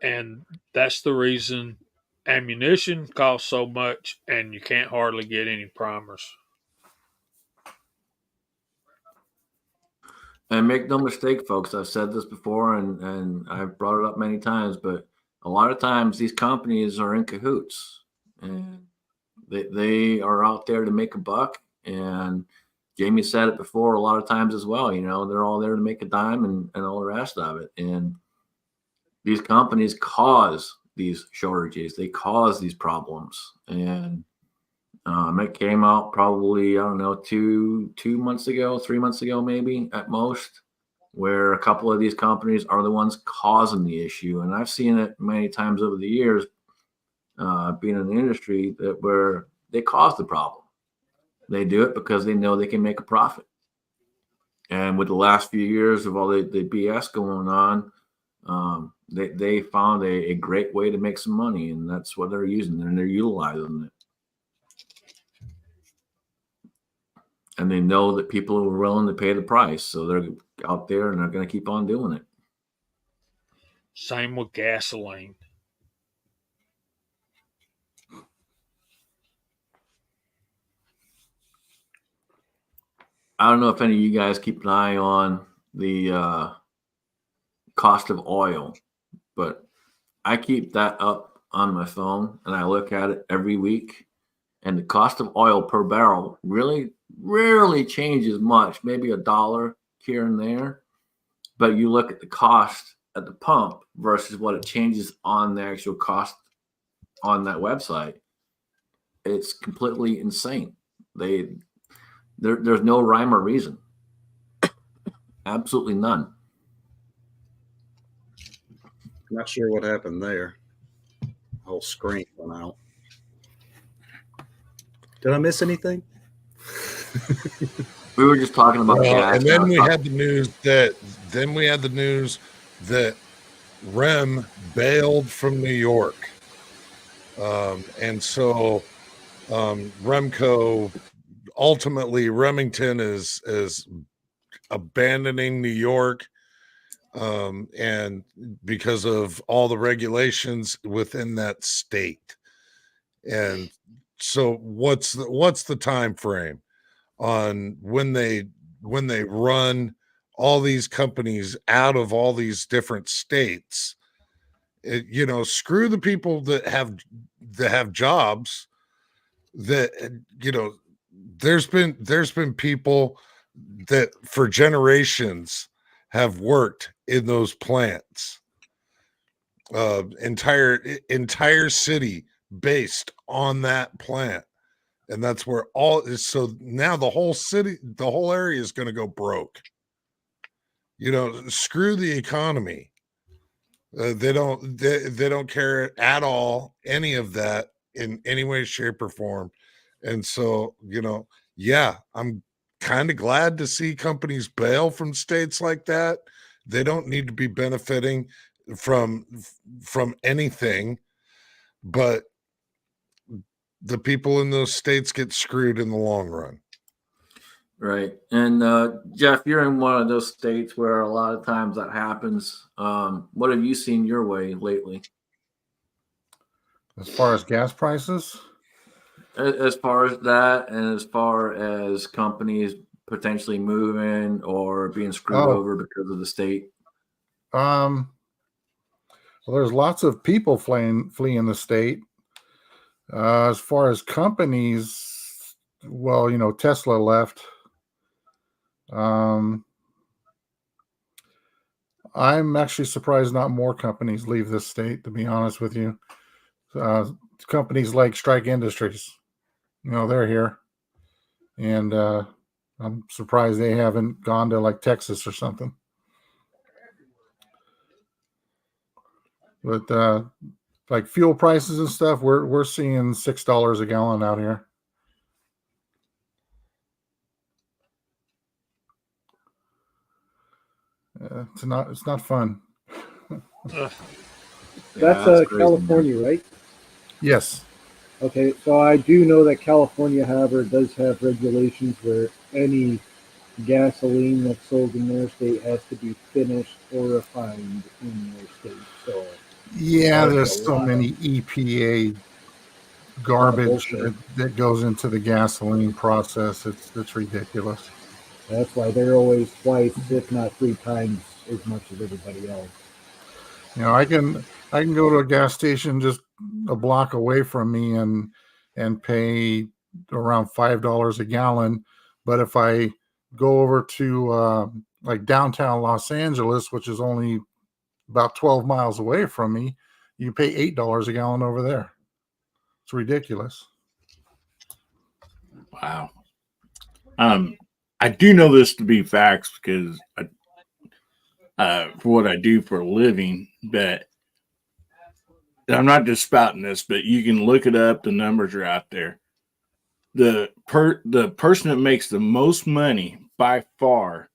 And that's the reason ammunition costs so much and you can't hardly get any primers. And make no mistake, folks, I've said this before and I've brought it up many times, but a lot of times these companies are in cahoots and they are out there to make a buck. And Jamie said it before a lot of times as well, they're all there to make a dime and all the rest of it. And these companies cause these shortages, they cause these problems. And it came out probably, I don't know, 2 months ago, 3 months ago, maybe at most, where a couple of these companies are the ones causing the issue. And I've seen it many times over the years, being in the industry, where they cause the problem. They do it because they know they can make a profit. And with the last few years of all the BS going on, they found a great way to make some money, and that's what they're using, and they're utilizing it. And they know that people are willing to pay the price, so they're out there and they're going to keep on doing it. Same with gasoline. I don't know if any of you guys keep an eye on the cost of oil, but I keep that up on my phone and I look at it every week. And the cost of oil per barrel really rarely changes much, maybe $1 here and there. But you look at the cost at the pump versus what it changes on the actual cost on that website, it's completely insane. There's no rhyme or reason. Absolutely none. Not sure what happened there. Whole screen went out. Did I miss anything? We were just talking about gas. And then we had the news that Rem bailed from New York. And so Remco, ultimately Remington is abandoning New York, and because of all the regulations within that state. And so what's the time frame on when they run all these companies out of all these different states? Screw the people that have jobs. That there's been people that for generations have worked in those plants, entire city based on that plant, and that's where all is. So now the whole area is going to go broke. Screw the economy. They don't care at all, any of that in any way, shape, or form. And so, yeah, I'm kind of glad to see companies bail from states like that. They don't need to be benefiting from anything, but the people in those states get screwed in the long run. Right. And Jeff, you're in one of those states where a lot of times that happens. What have you seen your way lately? As far as gas prices, As far as that, and as far as companies potentially moving or being screwed oh, over because of the state. well, there's lots of people fleeing the state. As far as companies, well, Tesla left. I'm actually surprised not more companies leave this state, to be honest with you. Companies like Strike Industries, they're here. And I'm surprised they haven't gone to like Texas or something. But like fuel prices and stuff, we're seeing $6 a gallon out here. It's not fun. That's crazy, California, man. right? Yes. Okay, so I do know that California, however, does have regulations where any gasoline that's sold in their state has to be finished or refined in their state. So Yeah, that's there's a so lot of, many EPA lot of garbage bullshit. that goes into the gasoline process. It's ridiculous. That's why they're always twice, if not three times, as much as everybody else. I can go to a gas station just a block away from me and pay around $5 a gallon, but if I go over to like downtown Los Angeles, which is only about 12 miles away from me, you pay $8 a gallon over there. It's ridiculous. Wow. I do know this to be facts because for what I do for a living, but I'm not just spouting this, but you can look it up. The numbers are out there. The person that makes the most money by far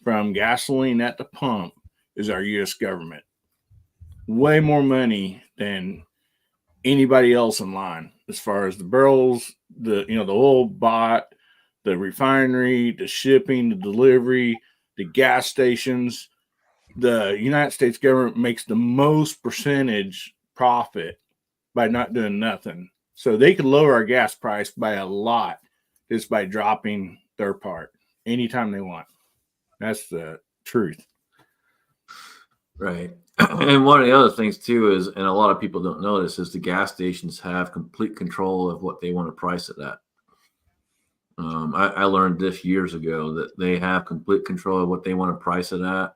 from gasoline at the pump is our U.S. government. Way more money than anybody else in line as far as the barrels, the oil bought, the refinery, the shipping, the delivery, the gas stations. The United States government makes the most percentage profit by not doing nothing. So they could lower our gas price by a lot just by dropping their part anytime they want. That's the truth. Right. And one of the other things too is, and a lot of people don't know this, is the gas stations have complete control of what they want to price it at. I learned this years ago that they have complete control of what they want to price it at.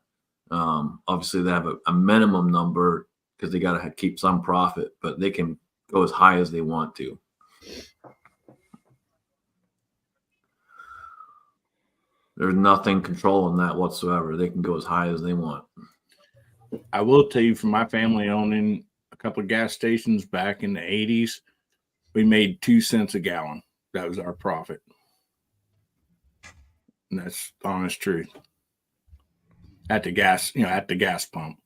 Obviously, they have a minimum number because they got to keep some profit, but they can go as high as they want to. There's nothing controlling that whatsoever. They can go as high as they want. I will tell you, from my family owning a couple of gas stations back in the 80s, we made 2 cents a gallon. That was our profit. And that's the honest truth. At the gas pump.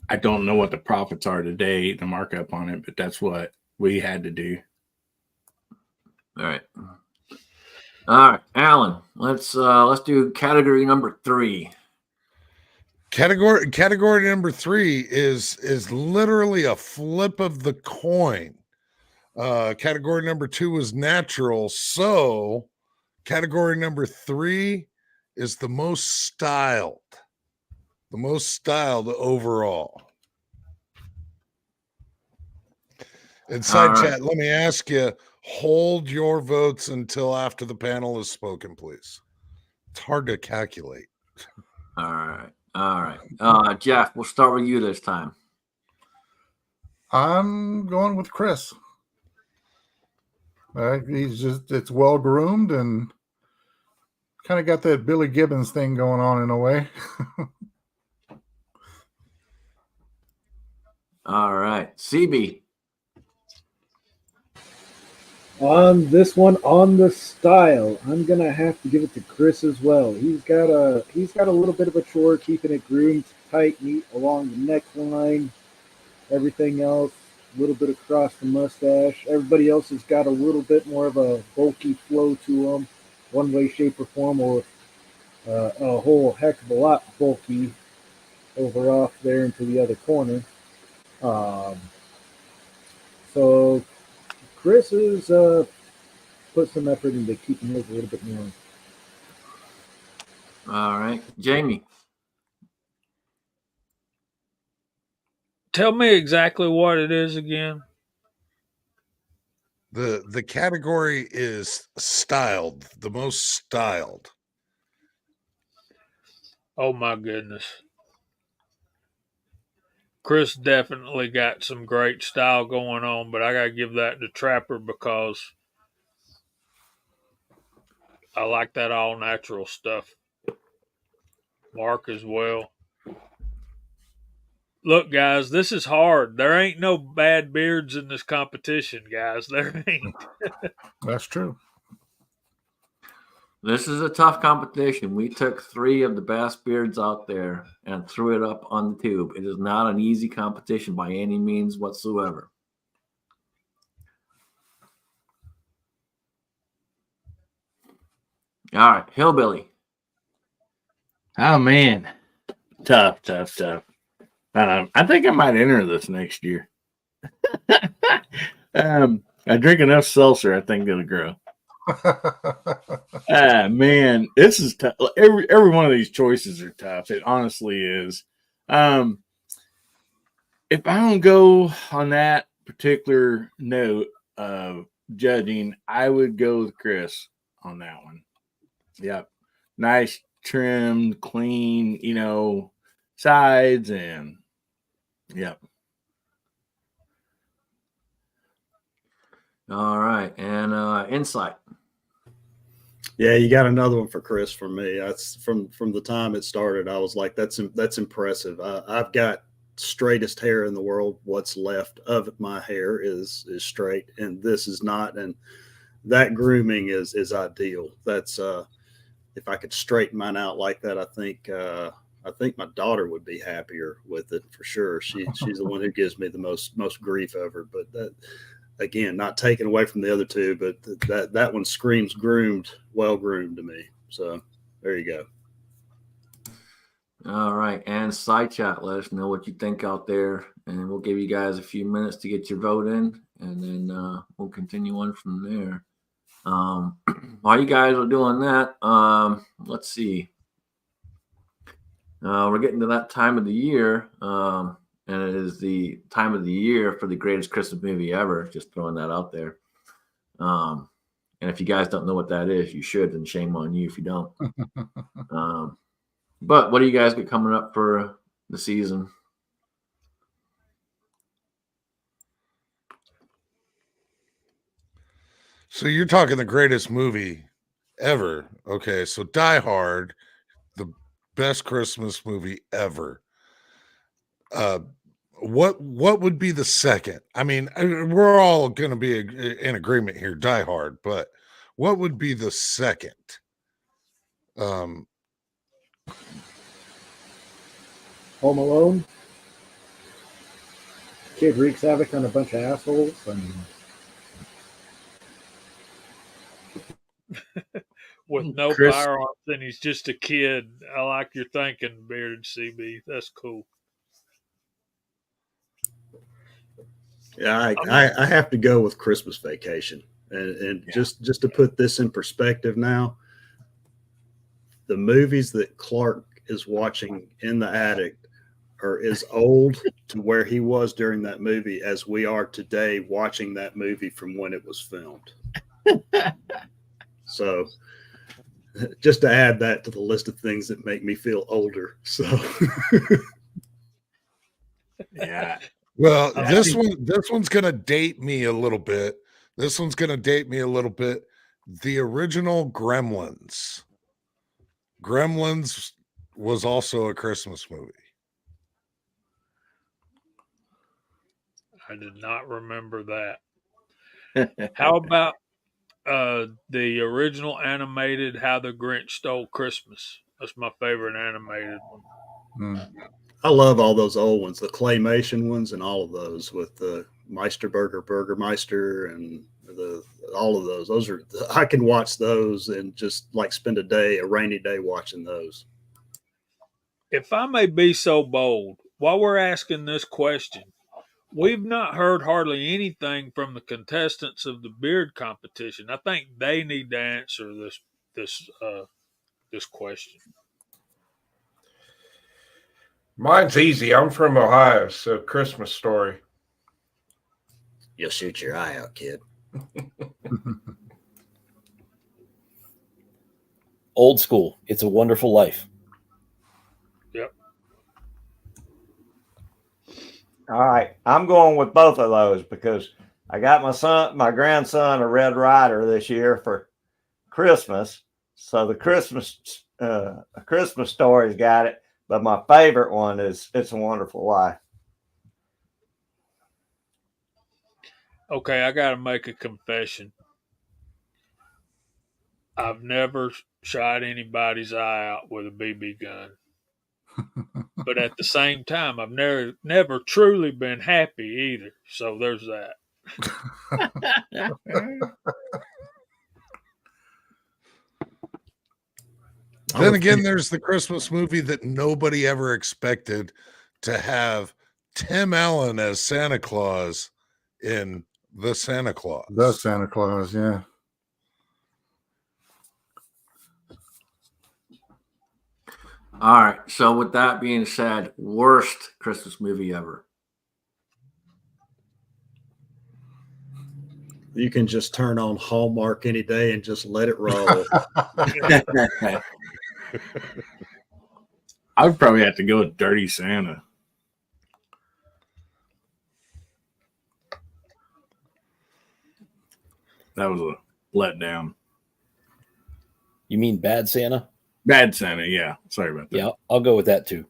I don't know what the profits are today, the markup on it, but that's what we had to do. All right, Alan. Let's do category number 3. Category number 3 is literally a flip of the coin. Category number 2 is natural. So category number 3 is the most styled overall. Inside chat, let me ask you, hold your votes until after the panel has spoken, please. It's hard to calculate. All right. Jeff, we'll start with you this time. I'm going with Chris. It's well groomed and kind of got that Billy Gibbons thing going on in a way. All right, CB. On this one, on the style, I'm gonna have to give it to Chris as well. He's got a little bit of a chore keeping it groomed tight, neat along the neckline. Everything else, a little bit across the mustache. Everybody else has got a little bit more of a bulky flow to them, one way, shape, or form, or a whole heck of a lot bulky over off there into the other corner. So Chris has put some effort into keeping his a little bit more. All right, Jamie. Tell me exactly what it is again. The category is styled, the most styled. Oh my goodness. Chris definitely got some great style going on, but I got to give that to Trapper because I like that all natural stuff. Mark as well. Look, guys, this is hard. There ain't no bad beards in this competition, guys. There ain't. That's true. This is a tough competition. We took 3 of the best beards out there and threw it up on the tube. It is not an easy competition by any means whatsoever. All right, Hillbilly. Oh man, tough. I think I might enter this next year. I drink enough seltzer. I think it'll grow. Man, this is tough. Every one of these choices are tough. It honestly is. If I don't go on that particular note of judging, I would go with Chris on that one. Yep. Nice, trimmed, clean, sides and yep. All right, and Insight. Yeah, you got another one for Chris from me. That's from the time it started. I was like, that's impressive. I've got straightest hair in the world. What's left of my hair is straight, and this is not. And that grooming is ideal. That's if I could straighten mine out like that, I think my daughter would be happier with it for sure. She's the one who gives me the most grief over. But that, again, not taken away from the other two, but that one screams groomed, well groomed to me. So there you go. All right, and side chat. Let us know what you think out there, and we'll give you guys a few minutes to get your vote in, and then we'll continue on from there. While you guys are doing that, let's see. We're getting to that time of the year, and it is the time of the year for the greatest Christmas movie ever. Just throwing that out there. And if you guys don't know what that is, you should, and shame on you if you don't. But what do you guys got coming up for the season? So you're talking the greatest movie ever. Okay, so Die Hard, the best Christmas movie ever. What would be the second? I mean, we're all going to be in agreement here, Die Hard, but what would be the second? Home Alone. Kid wreaks havoc on a bunch of assholes. With no Chris- firearms, and he's just a kid. I like your thinking, Bearded CB. That's cool. Yeah, I have to go with Christmas Vacation, and Yeah. just to put this in perspective now, the movies that Clark is watching in the attic are as old to where he was during that movie as we are today watching that movie from when it was filmed. So just to add that to the list of things that make me feel older. So Yeah. Well, I this one's gonna date me a little bit. The original Gremlins. Gremlins was also a Christmas movie. I did not remember that. How about the original animated How the Grinch Stole Christmas? That's my favorite animated one. I love all those old ones, the claymation ones, and all of those with the Meisterburger, Burgermeister, and all of those. Those are, I can watch those and just like spend a rainy day watching those. If I may be so bold, while we're asking this question, We've not heard hardly anything from the contestants of the beard competition. I think they need to answer this question. Mine's easy. I'm from Ohio, so Christmas Story. You'll shoot your eye out, kid. Old school. It's a Wonderful Life. Yep. All right, I'm going with both of those because I got my grandson a Red Ryder this year for Christmas. So the Christmas Story's got it, but my favorite one is It's a Wonderful Life. Okay, I got to make a confession. I've never shot anybody's eye out with a BB gun. But at the same time, I've never truly been happy either. So there's that. Then again, there's the Christmas movie that nobody ever expected to have Tim Allen as Santa Claus in The Santa Claus. The Santa Claus, yeah. All right. So with that being said, worst Christmas movie ever. You can just turn on Hallmark any day and just let it roll. I would probably have to go with Dirty Santa. That was a letdown. You mean Bad Santa? Bad Santa, yeah. Sorry about that. Yeah, I'll go with that too.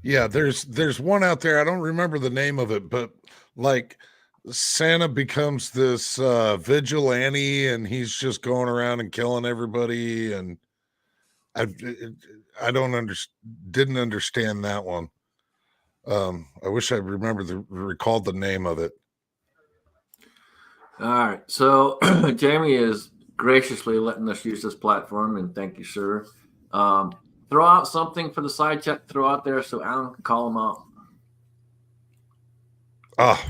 Yeah, there's one out there. I don't remember the name of it, but like Santa becomes this vigilante, and he's just going around and killing everybody. And I didn't understand that one. I wish I recalled the name of it. All right. So Jamie is graciously letting us use this platform, and thank you, sir. Throw out something for the side chat. Throw out there so Alan can call them out. Oh,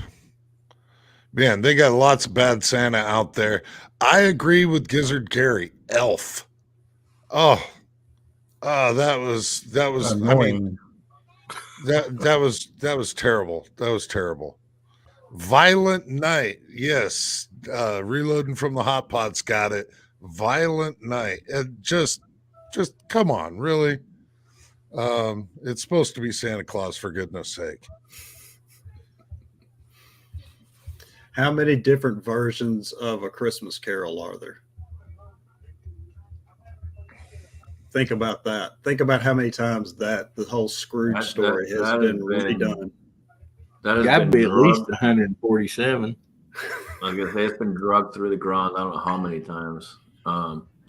man, they got lots of bad Santa out there. I agree with Gizzard Gary. Elf. Oh, that was Annoying. I mean, that was terrible. That was terrible. Violent Night. Yes. Reloading from the Hot Pot's got it. Violent Night. Just come on, really. It's supposed to be Santa Claus, for goodness sake. How many different versions of A Christmas Carol are there? Think about that. Think about how many times the whole Scrooge story has been redone. That has Got to been be at least drugged. 147. I was gonna say it's been drugged through the ground. I don't know how many times.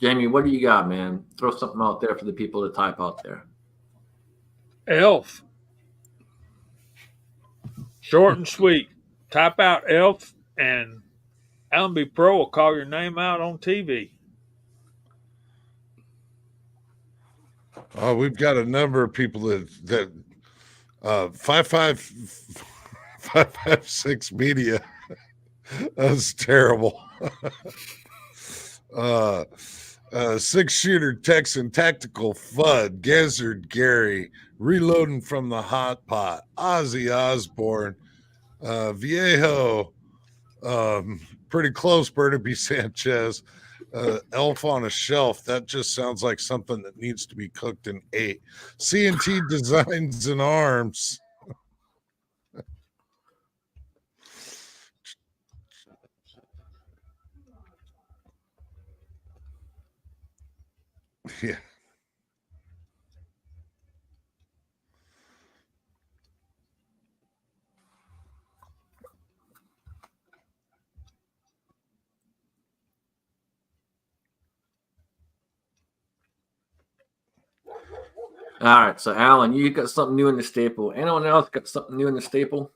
Jamie, what do you got, man? Throw something out there for the people to type out there. Elf. Short and sweet. Type out Elf, and Alan B. Pro will call your name out on TV. Oh, we've got a number of people that 556 media. That's terrible. 6-shooter Texan Tactical Fudd, Gizzard Gary, Reloading from the Hot Pot, Ozzy Osbourne, Viejo, pretty close, Burnaby Sanchez, Elf on a Shelf. That just sounds like something that needs to be cooked and ate. C&T Designs and Arms. Yeah. All right, so Alan, you got something new in the staple. Anyone else got something new in the staple?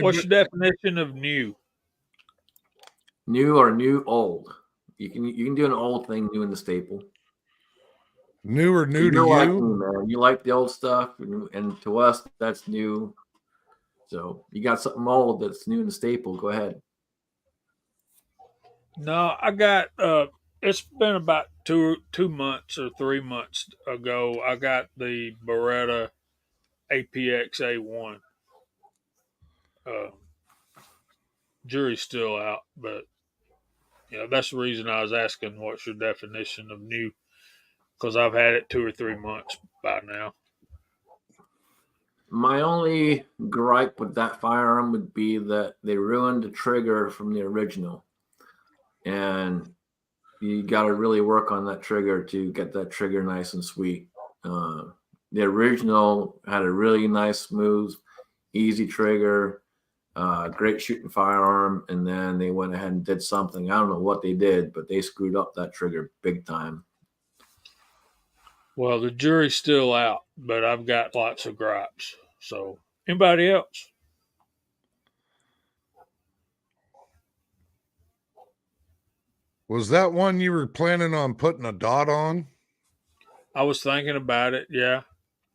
What's your definition of new? New or new old. You can do an old thing, new in the staple. New or new to You're like you? me, man. You like the old stuff, and to us, that's new. So you got something old that's new in the staple. Go ahead. No, I got. It's been about 2 months or 3 months ago. I got the Beretta APX A1. Jury's still out, but that's the reason I was asking. What's your definition of new? Because I've had it 2 or 3 months by now. My only gripe with that firearm would be that they ruined the trigger from the original, and you got to really work on that trigger to get that trigger nice and sweet. The original had a really nice, smooth, easy trigger, great shooting firearm, and then they went ahead and did something. I don't know what they did, but they screwed up that trigger big time. Well, the jury's still out, but I've got lots of gripes. So, anybody else? Was that one you were planning on putting a dot on? I was thinking about it. Yeah,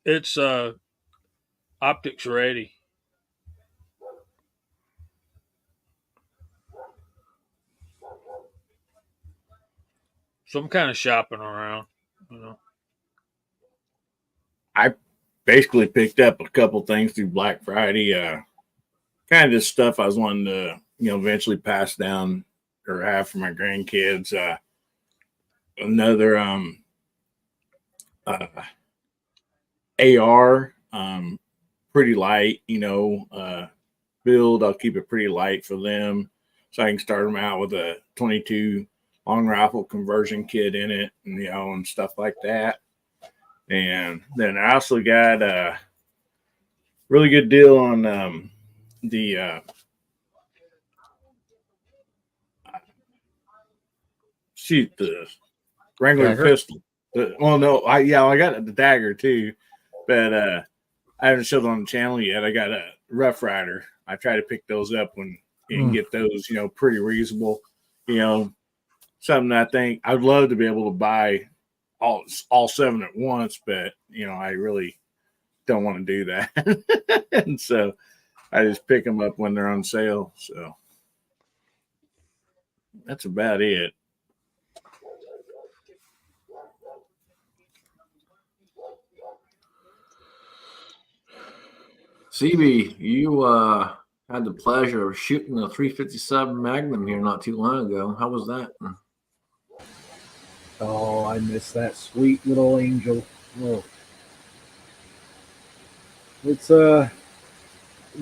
it's optics ready. So I'm kind of shopping around. I basically picked up a couple things through Black Friday. Kind of just stuff I was wanting to, eventually pass down or have for my grandkids. Another AR, pretty light, build. I'll keep it pretty light for them, so I can start them out with a 22 long rifle conversion kit in it, and stuff like that. And then I also got a really good deal on the Wrangler Dagger? pistol. I got the dagger too, but I haven't showed it on the channel yet. I got a Rough Rider. I try to pick those up when you can get those, pretty reasonable. Something I think I'd love to be able to buy all 7 at once, but I really don't want to do that. And so I just pick them up when they're on sale. So that's about it. CB, you had the pleasure of shooting a 357 Magnum here not too long ago. How was that? Oh, I miss that sweet little angel. Oh. It's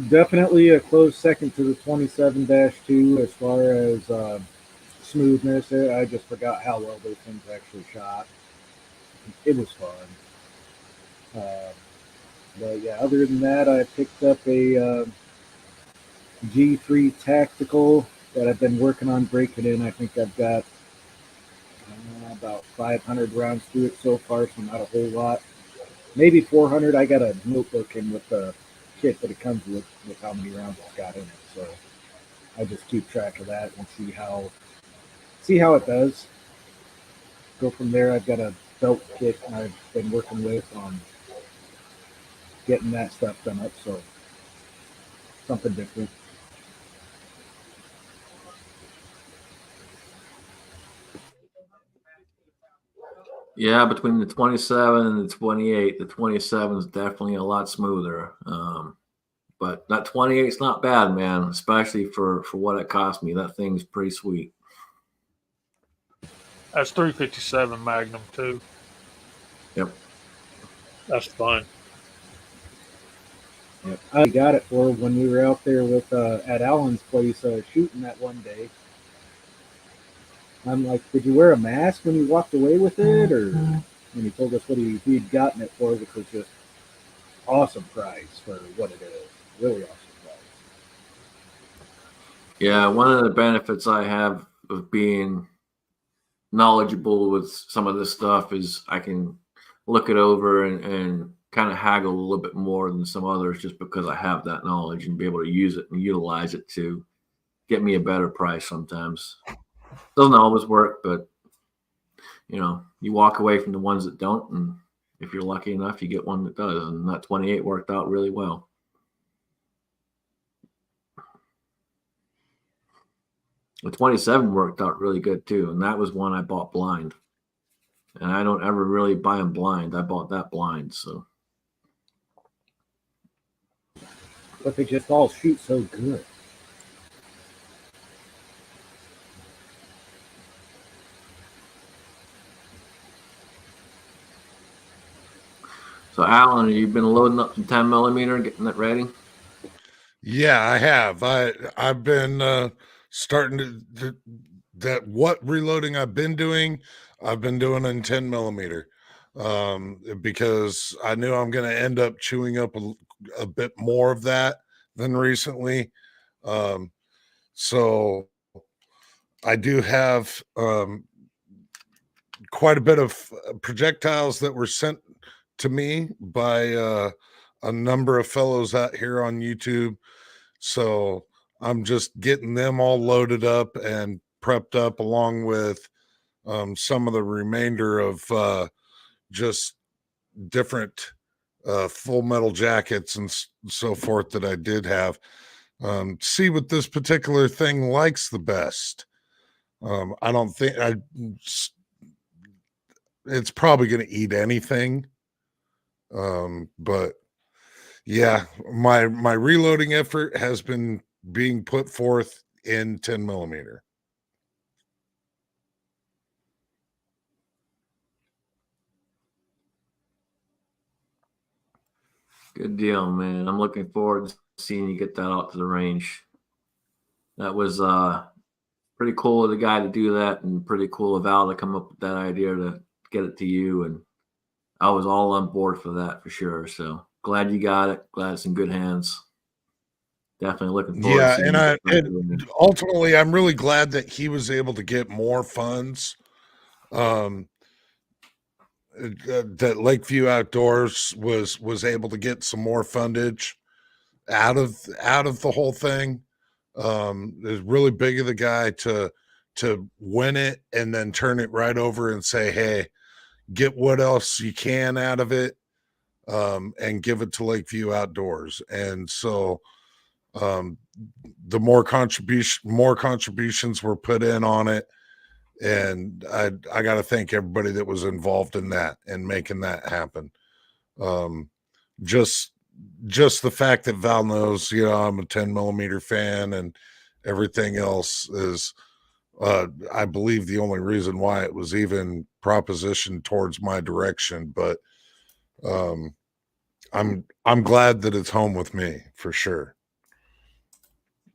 definitely a close second to the 27-2 as far as smoothness. I just forgot how well those things actually shot. It was fun. But yeah, other than that, I picked up a G3 Tactical that I've been working on breaking in. I think I've got about 500 rounds through it so far, so not a whole lot. Maybe 400. I got a notebook in with the kit that it comes with how many rounds it's got in it. So I just keep track of that and see how it does. Go from there. I've got a belt kit I've been working with on getting that stuff done up. So something different. Yeah, between the 27 and the 28, the 27 is definitely a lot smoother. But that 28 is not bad, man, especially for what it cost me. That thing's pretty sweet. That's 357 Magnum too. Yep. That's fun. Yep. I got it for when we were out there with at Alan's place shooting that one day. I'm like, did you wear a mask when you walked away with it? Or when he told us what he'd gotten it for, which was just awesome price for what it is. Really awesome price. Yeah, one of the benefits I have of being knowledgeable with some of this stuff is I can look it over and kind of haggle a little bit more than some others just because I have that knowledge and be able to use it and utilize it to get me a better price sometimes. Doesn't always work, but you walk away from the ones that don't, and if you're lucky enough, you get one that does. And that 28 worked out really well. The 27 worked out really good too, and that was one I bought blind. And I don't ever really buy them blind. I bought that blind, so. But they just all shoot so good. So, Alan, you've been loading up some 10 millimeter, getting that ready? Yeah, I have. I've been starting to that what reloading I've been doing in 10 millimeter because I knew I'm going to end up chewing up a bit more of that than recently. So I do have quite a bit of projectiles that were sent to me by a number of fellows out here on YouTube. So I'm just getting them all loaded up and prepped up along with some of the remainder of just different full metal jackets and so forth that I did have. See what this particular thing likes the best. I don't think it's probably going to eat anything. But yeah, my reloading effort has been being put forth in 10 millimeter. Good deal, man. I'm looking forward to seeing you get that out to the range. That was pretty cool of the guy to do that, and pretty cool of Al to come up with that idea to get it to you. And I was all on board for that for sure. So glad you got it. Glad it's in good hands. Definitely looking forward to seeing and ultimately, I'm really glad that he was able to get more funds. That Lakeview Outdoors was able to get some more fundage out of the whole thing. It's really big of the guy to win it and then turn it right over and say, hey, get what else you can out of it, and give it to Lakeview Outdoors. And so the more contributions were put in on it, and I got to thank everybody that was involved in that and making that happen. Just the fact that Val knows, I'm a 10 millimeter fan and everything else is, I believe, the only reason why it was even propositioned towards my direction. But I'm glad that it's home with me for sure.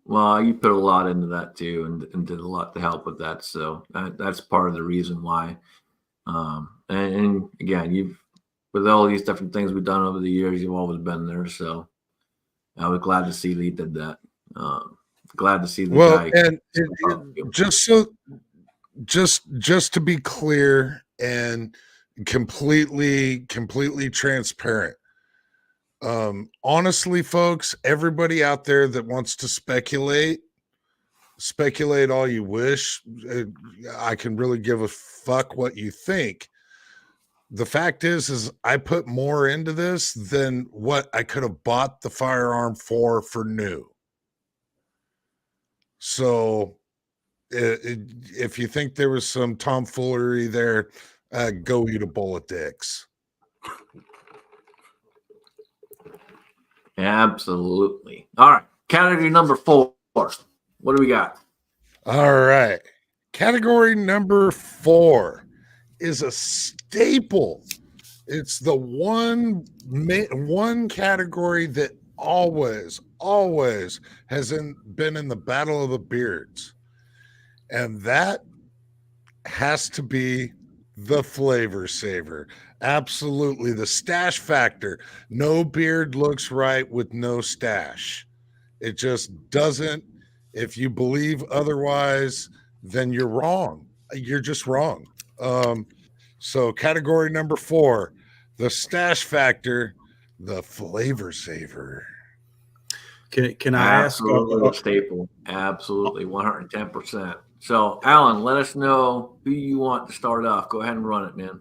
Well, you put a lot into that too, and did a lot to help with that. So that's part of the reason why. And again, with all these different things we've done over the years, you've always been there. So I was glad to see Lee did that. Glad to see the guy. And just to be clear and completely transparent. Honestly, folks, everybody out there that wants to speculate all you wish. I can really give a fuck what you think. The fact is I put more into this than what I could have bought the firearm for new. So if you think there was some tomfoolery there, go eat a bowl of dicks. Absolutely. All right. Category number 4. What do we got? All right. Category number 4 is a staple. It's the one category that always has been in the battle of the beards. And that has to be the flavor saver. Absolutely. The stash factor. No beard looks right with no stash. It just doesn't. If you believe otherwise, then you're wrong. You're just wrong. So category number 4, the stash factor The flavor saver. Can I ask? Absolutely a staple. Absolutely, 110%. So, Alan, let us know who you want to start off. Go ahead and run it, man.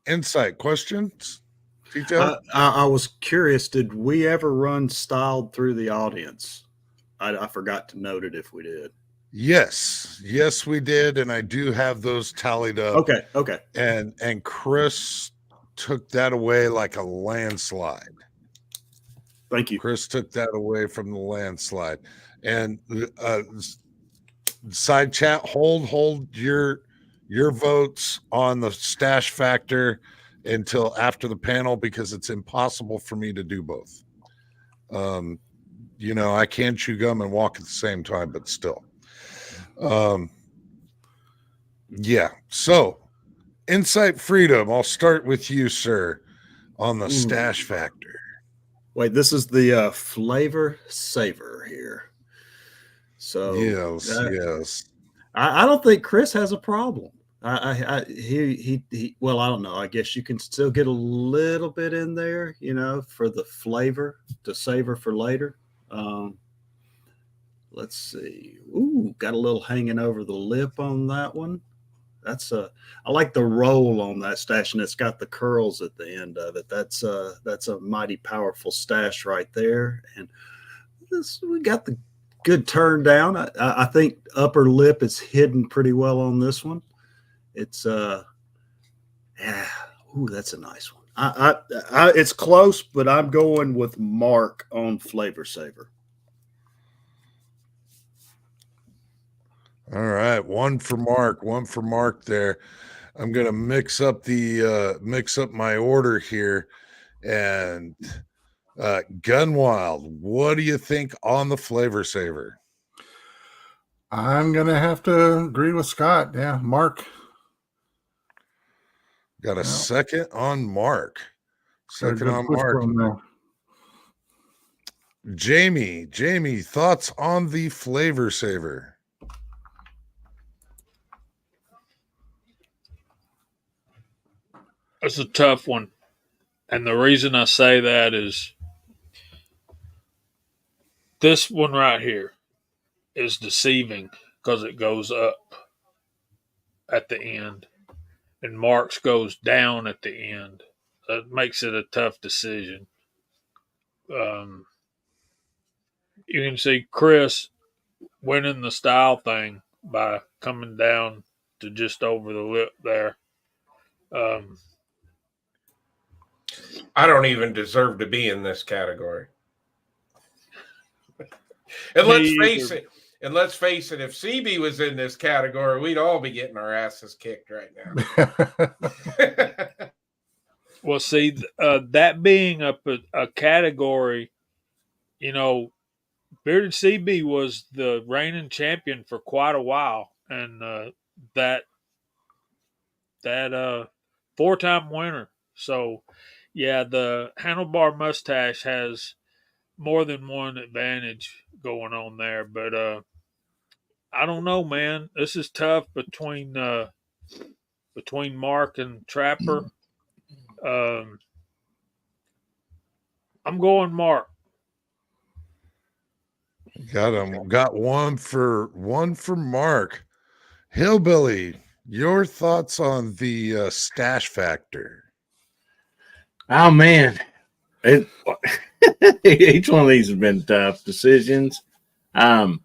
Insight questions? Detail? I was curious. Did we ever run styled through the audience? I forgot to note it if we did. Yes, we did, and I do have those tallied up. Okay. And Chris took that away like a landslide. Thank you. Chris took that away from the landslide. And side chat, hold your votes on the stash factor until after the panel, because it's impossible for me to do both. I can chew gum and walk at the same time, but still. Yeah. So, Insight Freedom, I'll start with you, sir, on the stash factor. Wait, this is the flavor saver here. So yes. I don't think Chris has a problem. Well, I don't know. I guess you can still get a little bit in there, for the flavor to savor for later. Let's see. Ooh, got a little hanging over the lip on that one. I like the roll on that stash, and it's got the curls at the end of it. That's a mighty powerful stash right there. And we got the good turn down. I think upper lip is hidden pretty well on this one. It's that's a nice one. It's close, but I'm going with Mark on flavor saver. All right, one for Mark there. I'm gonna mix up my order here, and Gunwild, what do you think on the flavor saver? I'm gonna have to agree with Scott. Yeah, Mark. Got a second on Mark. Second on Mark. Jamie, thoughts on the flavor saver? It's a tough one. And the reason I say that is this one right here is deceiving because it goes up at the end and Mark's goes down at the end. That makes it a tough decision. You can see Chris winning the style thing by coming down to just over the lip there. I don't even deserve to be in this category. And let's face it, if CB was in this category, we'd all be getting our asses kicked right now. Well, see, that being a category, Bearded CB was the reigning champion for quite a while, and that 4-time winner. So, yeah, the handlebar mustache has more than one advantage going on there, but I don't know, man. This is tough between Mark and Trapper. I'm going Mark. Got one for Mark. Hillbilly, your thoughts on the stash factor? Oh man, each one of these has been tough decisions. I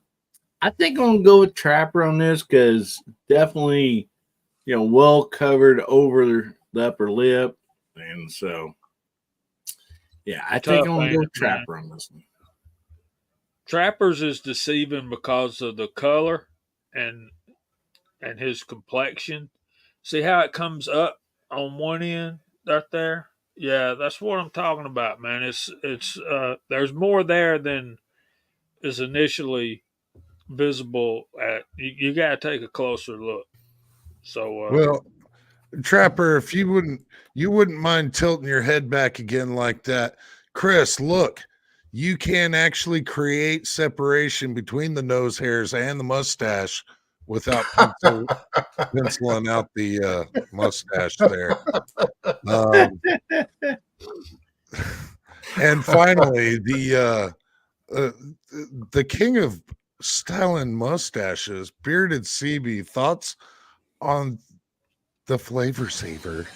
think I'm gonna go with Trapper on this because definitely, well covered over the upper lip, and so yeah, I think I'm gonna go with Trapper on this one. Trapper's is deceiving because of the color and his complexion. See how it comes up on one end right there? Yeah, that's what I'm talking about, man. It's there's more there than is initially visible at you got to take a closer look. So well, Trapper, if you wouldn't mind tilting your head back again like that. Chris, look, you can actually create separation between the nose hairs and the mustache without penciling out the mustache there. And finally, the king of styling mustaches, bearded CB, thoughts on the flavor saver.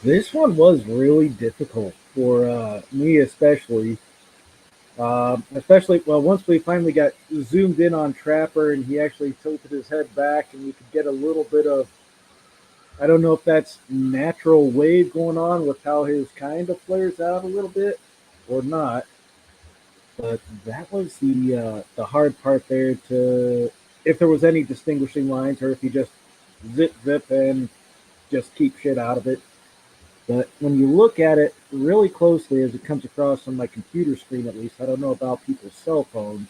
This one was really difficult for me, especially. Especially, well, once we finally got zoomed in on Trapper and he actually tilted his head back and we could get a little bit of, I don't know if that's natural wave going on with how his kind of flares out a little bit or not. But that was the hard part there to, if there was any distinguishing lines or if you just zip and just keep shit out of it. But when you look at it really closely as it comes across on my computer screen, at least, I don't know about people's cell phones,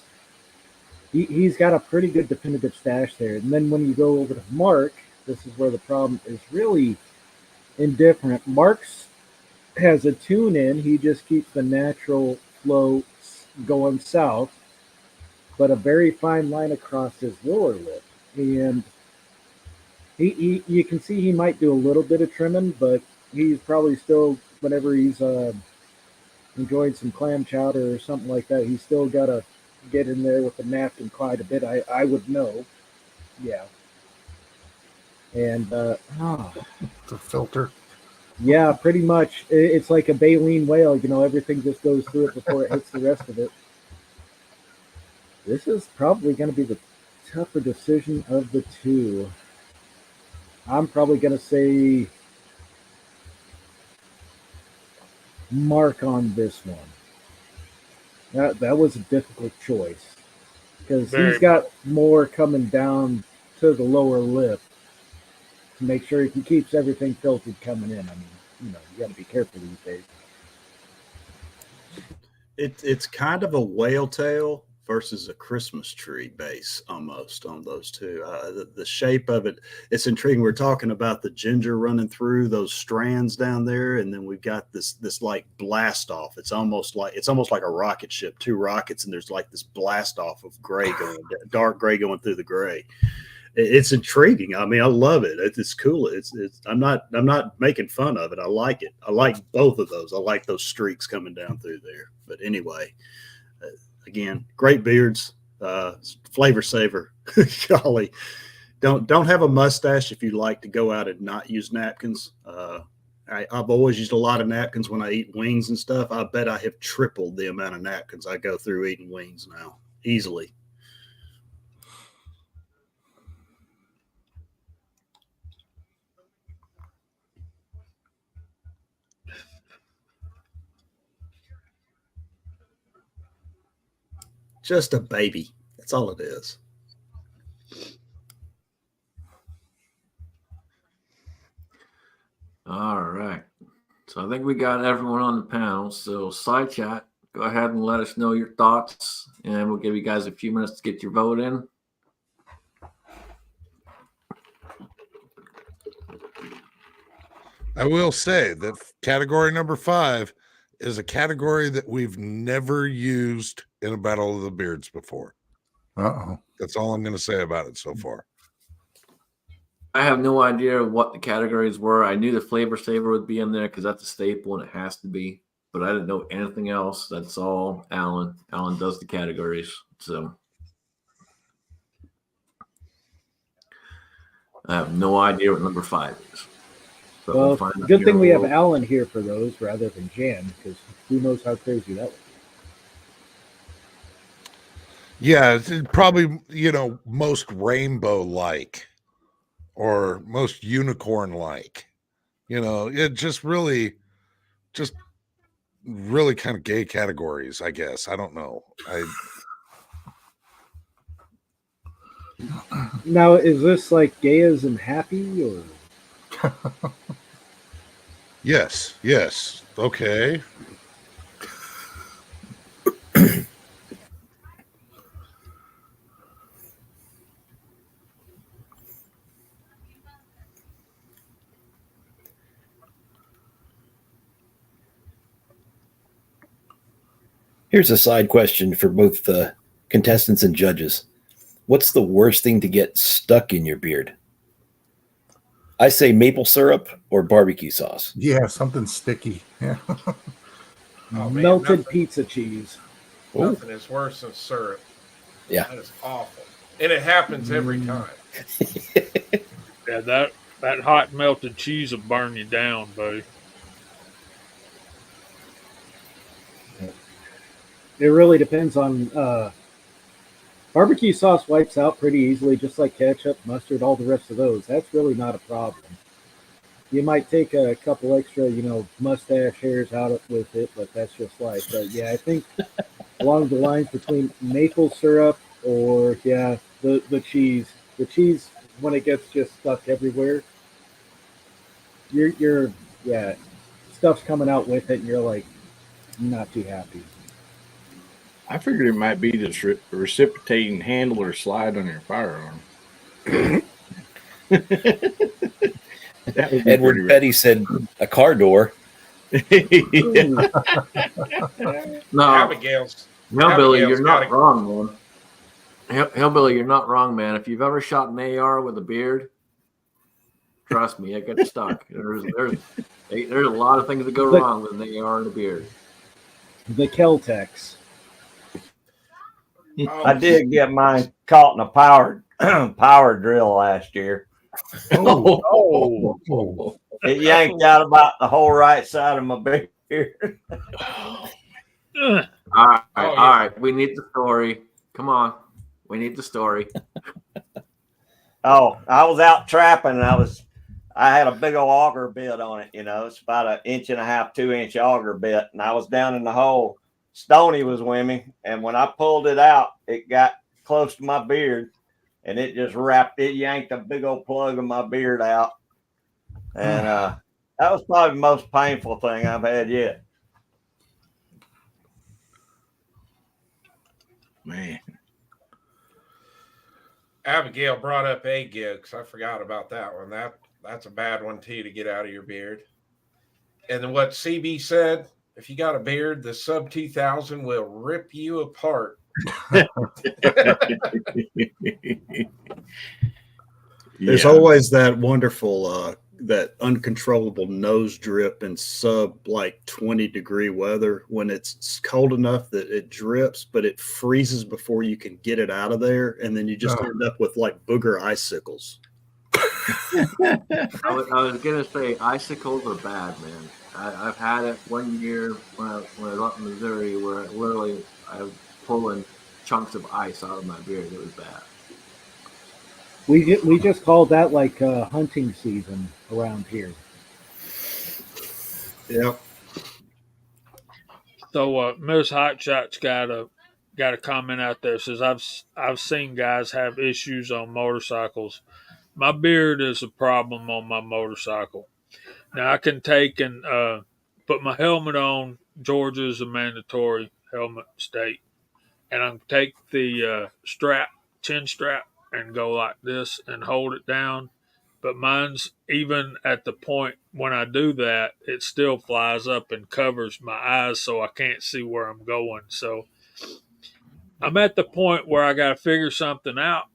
he's got a pretty good definitive stash there. And then when you go over to Mark, this is where the problem is really indifferent. Mark's has a tune in, he just keeps the natural flow going south, but a very fine line across his lower lip. And you can see he might do a little bit of trimming, but he's probably still, whenever he's enjoying some clam chowder or something like that, he's still got to get in there with the napkin quite a bit. I would know. Yeah. And, The filter. yeah, pretty much. It's like a baleen whale, everything just goes through it before it hits the rest of it. This is probably going to be the tougher decision of the two. I'm probably going to say Mark on this one. That was a difficult choice because he's got more coming down to the lower lip to make sure he keeps everything filtered coming in. I mean, you got to be careful these days. It's kind of a whale tail versus a Christmas tree base almost on those two. The shape of it, it's intriguing. We're talking about the ginger running through those strands down there, and then we've got this like blast off. It's almost like a rocket ship, two rockets, and there's like this blast off of gray going, dark gray going through the gray. It's intriguing. I mean, I love it. It's cool. I'm not making fun of it. I like it. I like both of those. I like those streaks coming down through there. But anyway, again, great beards, flavor saver. Golly, don't have a mustache if you like to go out and not use napkins. I've always used a lot of napkins when I eat wings and stuff. I bet I have tripled the amount of napkins I go through eating wings now, easily. Just a baby. That's all it is. All right. So I think we got everyone on the panel. So side chat, go ahead and let us know your thoughts, and we'll give you guys a few minutes to get your vote in. I will say that category number 5 is a category that we've never used in a Battle of the Beards before. Uh-oh. That's all I'm going to say about it so far. I have no idea what the categories were. I knew the flavor saver would be in there because that's a staple and it has to be, but I didn't know anything else. That's all Alan. Alan does the categories. So I have no idea what number 5 is. But Well, find out good here thing we have in a Alan here for those rather than Jan, because who knows how crazy that was. Yeah, it's probably, most rainbow-like or most unicorn-like. It just really kind of gay categories, I guess. I don't know. Now, is this like gay as in happy, or? Yes. Okay. Here's a side question for both the contestants and judges. What's the worst thing to get stuck in your beard? I say maple syrup or barbecue sauce. Yeah, something sticky. Yeah. Oh, man, Melted nothing- pizza cheese. Ooh. Nothing is worse than syrup. Yeah. That is awful. And it happens every time. Yeah, that hot melted cheese will burn you down, buddy. It really depends on barbecue sauce wipes out pretty easily, just like ketchup, mustard, all the rest of those. That's really not a problem. You might take a couple extra, mustache hairs out with it, but that's just life. But yeah, I think along the lines between maple syrup or the cheese. The cheese when it gets just stuck everywhere, you're stuff's coming out with it, and you're like not too happy. I figured it might be this reciprocating handle or slide on your firearm. That would be Edward pretty Petty said a car door. Yeah. No, Abigail's Hillbilly, Abigail's you're not gotta- wrong, man. Hillbilly, you're not wrong, man. If you've ever shot an AR with a beard, trust me, it gets stuck. There's a lot of things that go wrong with an AR and a beard. The Keltex. Oh, I did get mine caught in a power drill last year. Oh, It yanked out about the whole right side of my beard. All right, all right. We need the story. Come on, we need the story. Oh, I was out trapping and I had a big old auger bit on it, it's about 1.5 inch, 2 inch auger bit. And I was down in the hole. Stoney was with me. And when I pulled it out, it got close to my beard and it just yanked a big old plug of my beard out. And that was probably the most painful thing I've had yet. Man. Abigail brought up egg yolks. I forgot about that one. That's a bad one too to get out of your beard. And then what CB said, if you got a beard, the sub 2000 will rip you apart. There's always that wonderful, that uncontrollable nose drip in sub 20-degree weather when it's cold enough that it drips, but it freezes before you can get it out of there. And then you just end up with booger icicles. I was gonna say icicles are bad, man. I've had it one year when I was up in Missouri, where literally I was pulling chunks of ice out of my beard. It was bad. We just call that hunting season around here. Yep. So Miss Hotshot's got a comment out there. Says I've seen guys have issues on motorcycles. My beard is a problem on my motorcycle. Now I can take and put my helmet on. Georgia is a mandatory helmet state, and I can take the chin strap, and go like this and hold it down. But mine's even at the point when I do that, it still flies up and covers my eyes, so I can't see where I'm going. So I'm at the point where I got to figure something out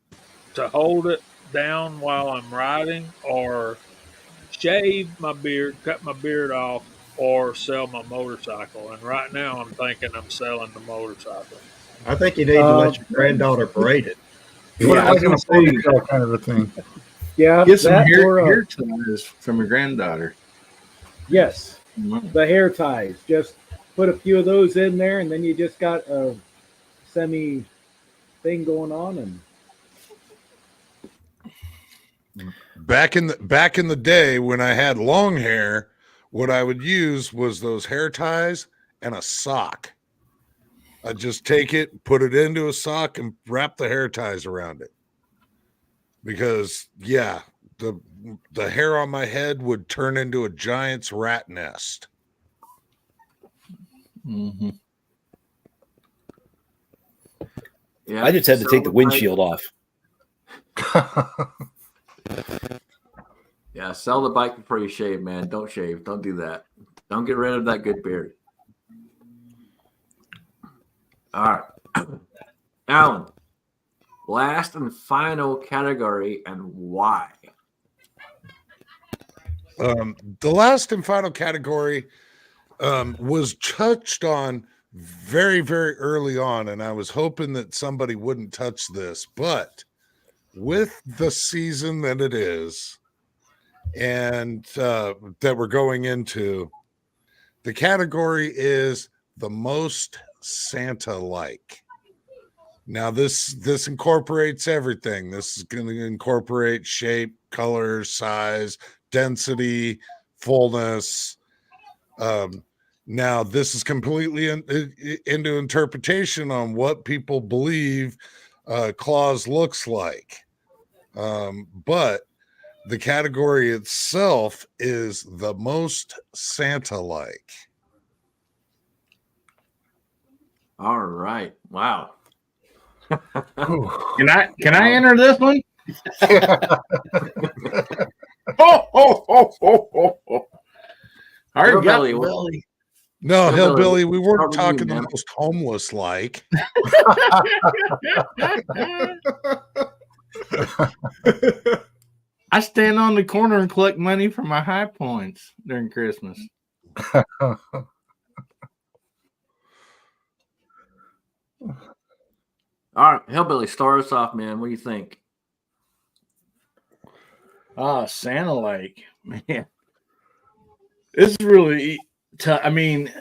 to hold it down while I'm riding, or shave my beard, cut my beard off, or sell my motorcycle. And right now I'm thinking I'm selling the motorcycle. I think you need to let your granddaughter braid it. Put Yeah, it I was in a gonna say, ponytail kind of a thing. Yeah, get some that or, hair ties from your granddaughter. yes, the hair ties. Just put a few of those in there, and then you just got a semi thing going on. And Back in the day when I had long hair, what I would use was those hair ties and a sock. I'd just take it, put it into a sock, and wrap the hair ties around it. Because the hair on my head would turn into a giant's rat nest. Mm-hmm. Yeah, I just had to take the windshield off. Yeah, sell the bike before you shave, man. Don't shave. Don't do that. Don't get rid of that good beard. All right, Alan, last and final category and why? The last and final category was touched on very, very early on, and I was hoping that somebody wouldn't touch this, but with the season that it is and that we're going into, the category is the most Santa-like. Now, this incorporates everything. This is going to incorporate shape, color, size, density, fullness. Now, this is completely into interpretation on what people believe Claus looks like. But the category itself is the most Santa-like. All right. Wow. Can I enter this one? I already got Hillbilly, the what- belly. No, Hillbilly, Hillbilly, we start weren't with you, talking the man. most homeless like. I stand on the corner and collect money for my high points during Christmas. All right, Hillbilly, start us off, man. What do you think? Santa like, man. This is really tough. I mean,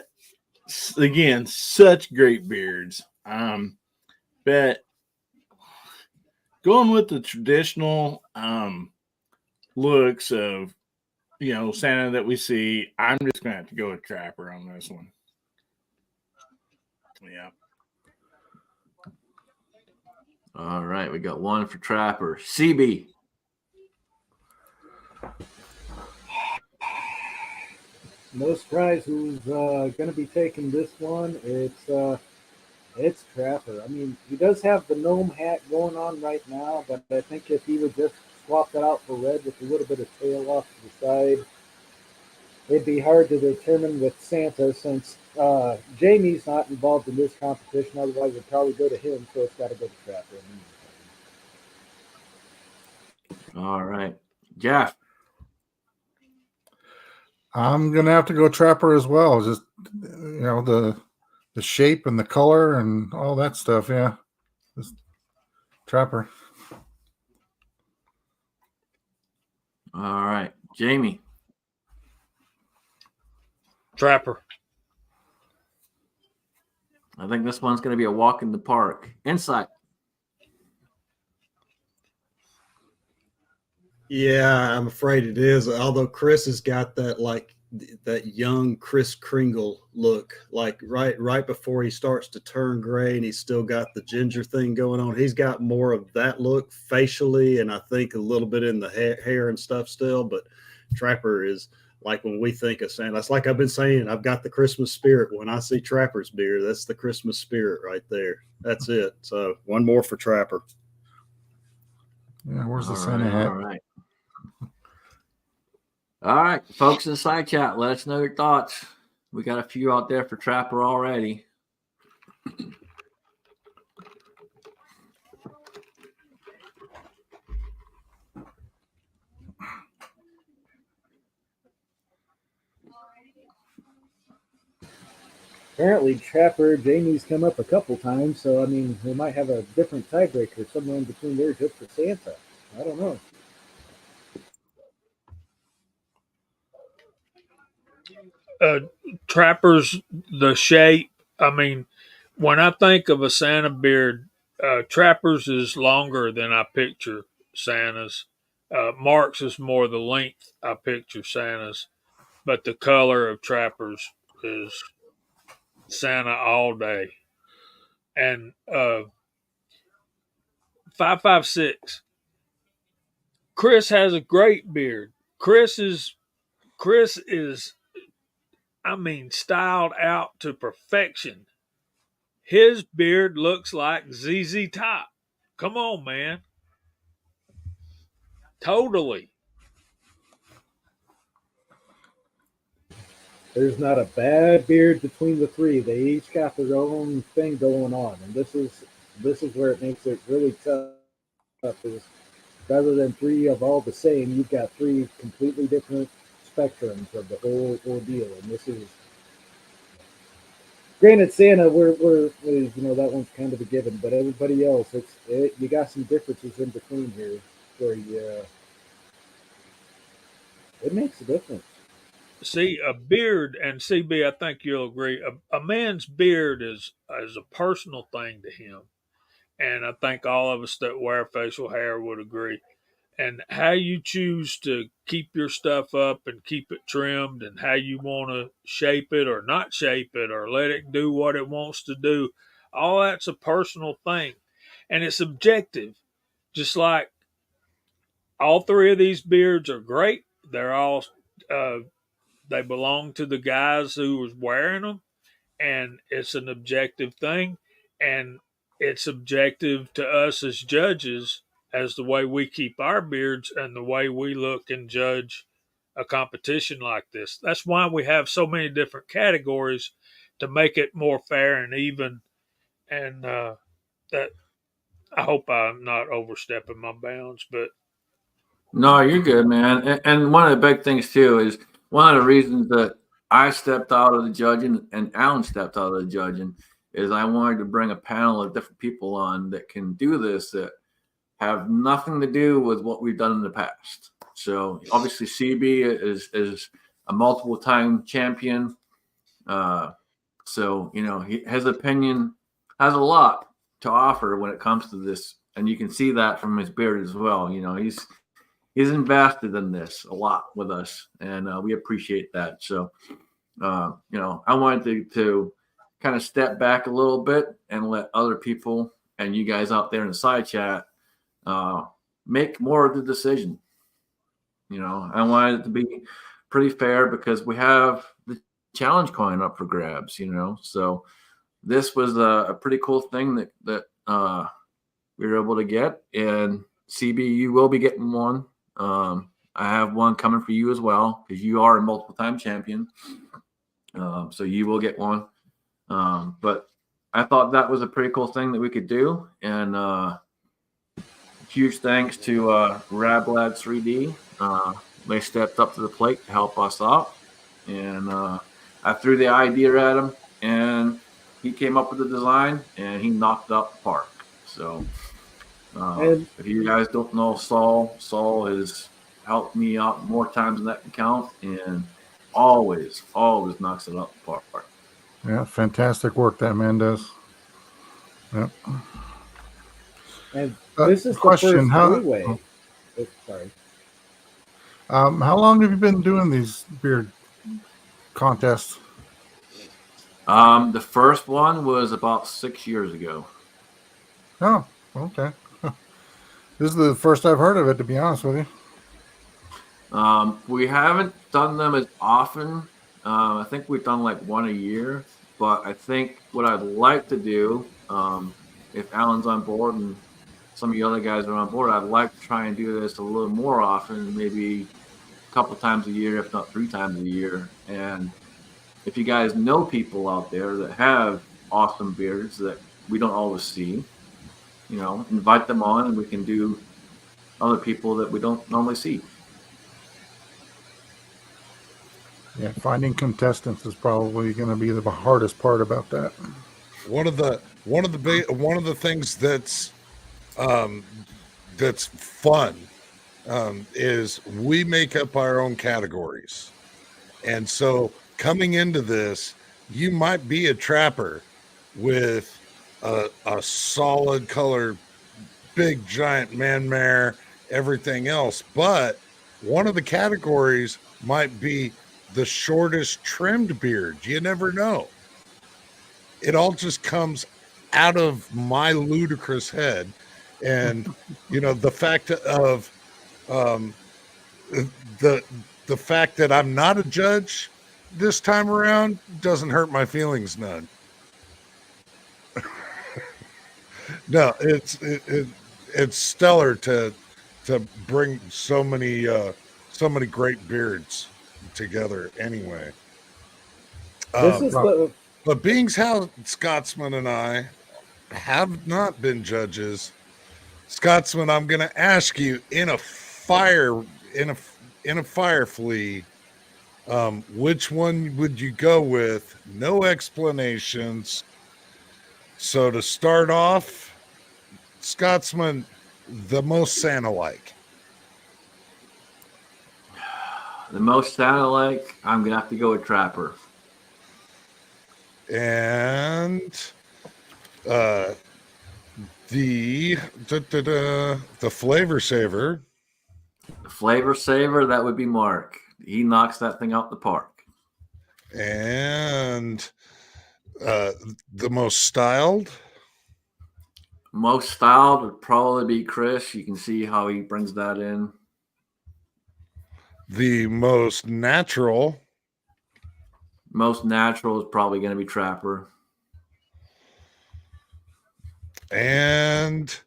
again, such great beards. But going with the traditional looks of Santa that we see, I'm just gonna have to go with Trapper on this one. Yeah. All right, we got one for Trapper. CB. No surprise who's going to be taking this one. It's Trapper. I mean, he does have the gnome hat going on right now, but I think if he would just swap that out for red with a little bit of tail off to the side, it'd be hard to determine with Santa since Jamie's not involved in this competition. Otherwise, it'd probably go to him, so it's got to go to Trapper. All right. Jeff. I'm gonna have to go Trapper as well. Just the shape and the color and all that stuff. Yeah, just Trapper. All right. Jamie. Trapper. I think this one's going to be a walk in the park. Insight. Yeah, I'm afraid it is. Although Chris has got that young Kris Kringle look, like right before he starts to turn gray, and he's still got the ginger thing going on. He's got more of that look facially, and I think a little bit in the hair and stuff still. But Trapper is like when we think of Santa. That's like I've been saying. I've got the Christmas spirit when I see Trapper's beard. That's the Christmas spirit right there. That's it. So one more for Trapper. Yeah, where's the All Santa right, hat? all right. All right, folks in the side chat, let us know your thoughts. We got a few out there for Trapper already. Apparently, Trapper Jamie's come up a couple times, so I mean, we might have a different tiebreaker somewhere in between there just for Santa. I don't know. Trapper's the shape. I mean, when I think of a Santa beard, Trapper's is longer than I picture Santa's. Mark's is more the length I picture Santa's, but the color of Trapper's is Santa all day. And 556. Chris has a great beard. Chris is I mean, styled out to perfection. His beard looks like ZZ Top. Come on, man. Totally. There's not a bad beard between the three. They each got their own thing going on, and this is where it makes it really tough is rather than three of all the same, you've got three completely different spectrums of the whole ordeal. And this is, granted, Santa, that one's kind of a given, but everybody else, you got some differences in between here where it makes a difference. See, a beard, and CB, I think you'll agree, a man's beard is a personal thing to him. And I think all of us that wear facial hair would agree. And how you choose to keep your stuff up and keep it trimmed, and how you want to shape it or not shape it or let it do what it wants to do, all that's a personal thing. And it's subjective. Just like all three of these beards are great. They're all, uh, they belong to the guys who was wearing them, and it's an objective thing, and it's objective to us as judges as the way we keep our beards and the way we look and judge a competition like this. That's why we have so many different categories, to make it more fair and even. And that, I hope I'm not overstepping my bounds, but No, you're good, man. And one of the big things too is one of the reasons that I stepped out of the judging and Alan stepped out of the judging is I wanted to bring a panel of different people on that can do this, that have nothing to do with what we've done in the past. So obviously CB is a multiple time champion. So his opinion has a lot to offer when it comes to this, and you can see that from his beard as well. He's invested in this a lot with us, and we appreciate that. So, I wanted to kind of step back a little bit and let other people and you guys out there in the side chat make more of the decision. I wanted it to be pretty fair because we have the challenge coin up for grabs. So this was a pretty cool thing that we were able to get, and CB, you will be getting one. I have one coming for you as well because you are a multiple time champion. So you will get one. But I thought that was a pretty cool thing that we could do. And huge thanks to Rablad 3D. They stepped up to the plate to help us out. And I threw the idea at him, and he came up with the design, and he knocked it out the park. So if you guys don't know Saul has helped me out more times than that can count, and always knocks it out the park. Yeah, fantastic work that man does. Yep. And this is question, the first three-way. Oh, sorry. How long have you been doing these beard contests? The first one was about 6 years ago. Oh, okay. This is the first I've heard of it, to be honest with you. We haven't done them as often. I think we've done like one a year. But I think what I'd like to do, if Alan's on board and some of the other guys are on board, I'd like to try and do this a little more often, maybe a couple times a year, if not 3 times a year. And if you guys know people out there that have awesome beards that we don't always see, invite them on, and we can do other people that we don't normally see. Yeah, finding contestants is probably going to be the hardest part about that. One of the things that's fun is we make up our own categories, and so coming into this, you might be a trapper with a solid color, big giant man mare, everything else, but one of the categories might be the shortest trimmed beard. You never know. It all just comes out of my ludicrous head. And, the fact of the fact that I'm not a judge this time around doesn't hurt my feelings none. No, it's stellar to bring so many great beards together anyway. But being how Scotsman and I have not been judges, Scotsman, I'm going to ask you in a fire flea, which one would you go with? No explanations. So to start off, Scotsman, the most Santa-like. The most Santa-like, I'm gonna have to go with Trapper. And the flavor saver. The flavor saver, that would be Mark. He knocks that thing out the park. And the most styled. Most styled would probably be Chris. You can see how he brings that in. The most natural. Most natural is probably going to be Trapper. And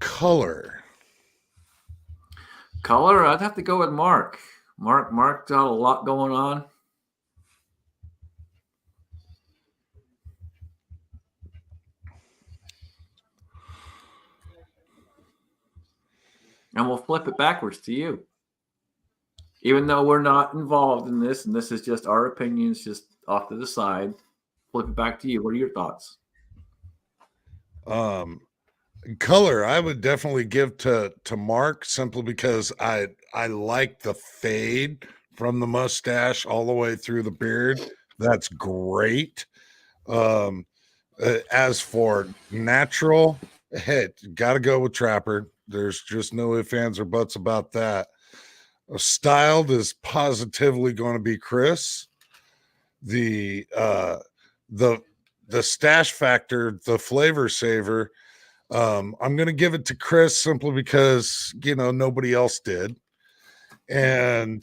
color. Color, I'd have to go with Mark. Mark's got a lot going on. And we'll flip it backwards to you. Even though we're not involved in this, and this is just our opinions, just off to the side, flip it back to you. What are your thoughts? Color, I would definitely give to Mark simply because I like the fade from the mustache all the way through the beard. That's great. As for natural, hey, got to go with Trapper. There's just no ifs, ands, or buts about that. Styled is positively going to be Chris. The stash factor, the flavor saver, I'm going to give it to Chris simply because, nobody else did. And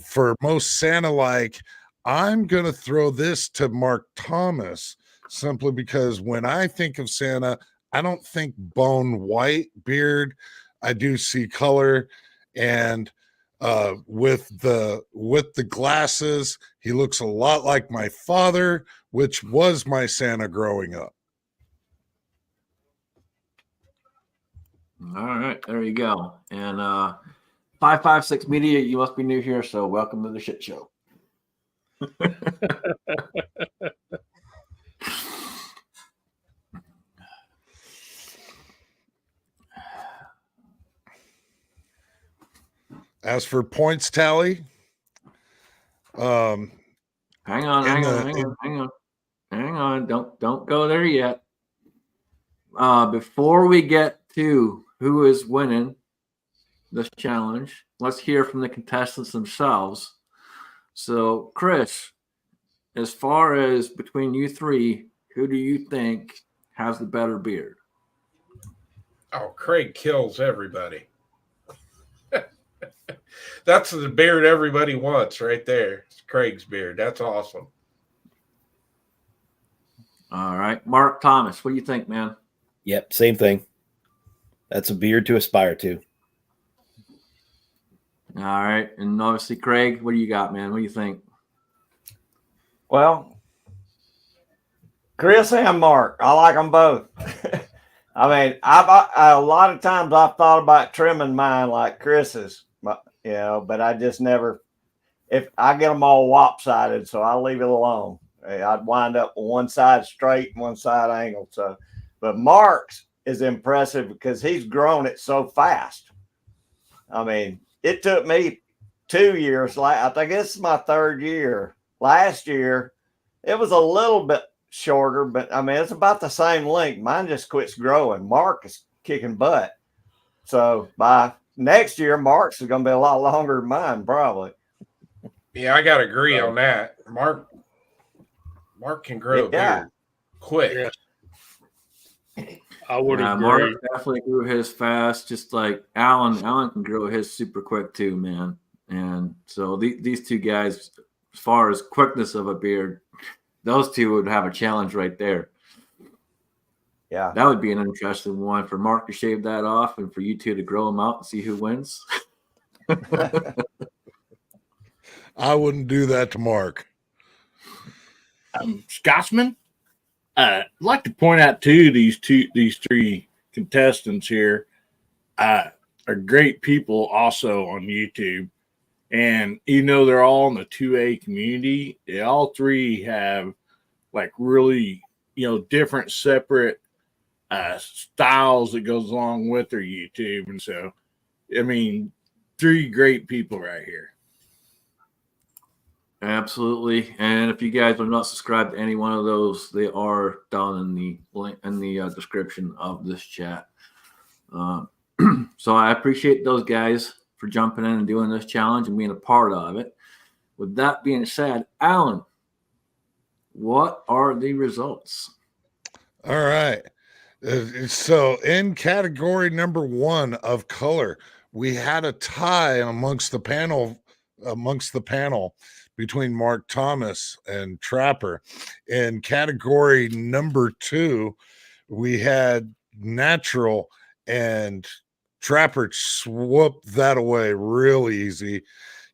for most Santa-like, I'm going to throw this to Mark Thomas simply because when I think of Santa, I don't think bone white beard. I do see color, and with the glasses, he looks a lot like my father, which was my Santa growing up. All right, there you go. And 556 Media, you must be new here, so welcome to the shit show. As for points tally, hang on. Don't go there yet. Before we get to who is winning this challenge, let's hear from the contestants themselves. So, Chris, as far as between you three, who do you think has the better beard? Oh, Craig kills everybody. That's the beard everybody wants right there. It's Craig's beard. That's awesome. All right. Mark Thomas, what do you think, man? Yep, same thing. That's a beard to aspire to. All right. And obviously, Craig, what do you got, man? What do you think? Well, Chris and Mark, I like them both. I mean, a lot of times I've thought about trimming mine like Chris's, but I just never, if I get them all lopsided, so I leave it alone. I'd wind up with one side straight and one side angled. So, but Mark's is impressive because he's grown it so fast. I mean, it took me 2 years. I think this is my third year. Last year, it was a little bit shorter, but I mean, it's about the same length. Mine just quits growing. Mark is kicking butt. So by next year, Mark's is going to be a lot longer than mine, probably. Yeah, I got to agree on that. Mark can grow a beard quick. Yeah. I would agree. Mark definitely grew his fast, just like Alan. Alan can grow his super quick too, man. And so these two guys, as far as quickness of a beard, those two would have a challenge right there. Yeah. That would be an interesting one for Mark to shave that off and for you two to grow them out and see who wins. I wouldn't do that to Mark. Scotsman, I'd like to point out too these three contestants here are great people also on YouTube. And they're all in the 2A community. They all three have like really, different separate styles that goes along with their YouTube. And so, I mean, three great people right here. Absolutely. And if you guys are not subscribed to any one of those, they are down in the link in the description of this chat. So I appreciate those guys for jumping in and doing this challenge and being a part of it. With that being said, Alan, what are the results? All right. So in category number 1 of color, we had a tie amongst the panel between Mark Thomas and Trapper. In category number 2, we had natural, and Trapper swooped that away real easy.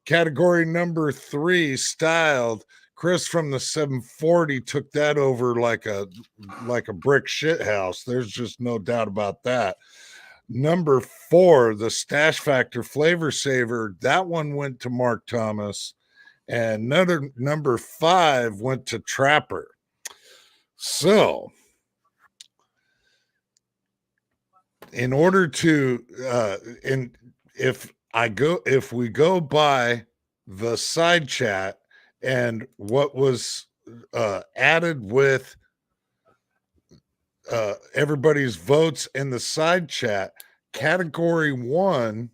Category number 3, styled, Chris from the 740 took that over like a brick shit house. There's just no doubt about that. Number 4, the Stash Factor Flavor Saver, that one went to Mark Thomas. And number 5 went to Trapper. So, in order to, if we go by the side chat and what was added with everybody's votes in the side chat, category 1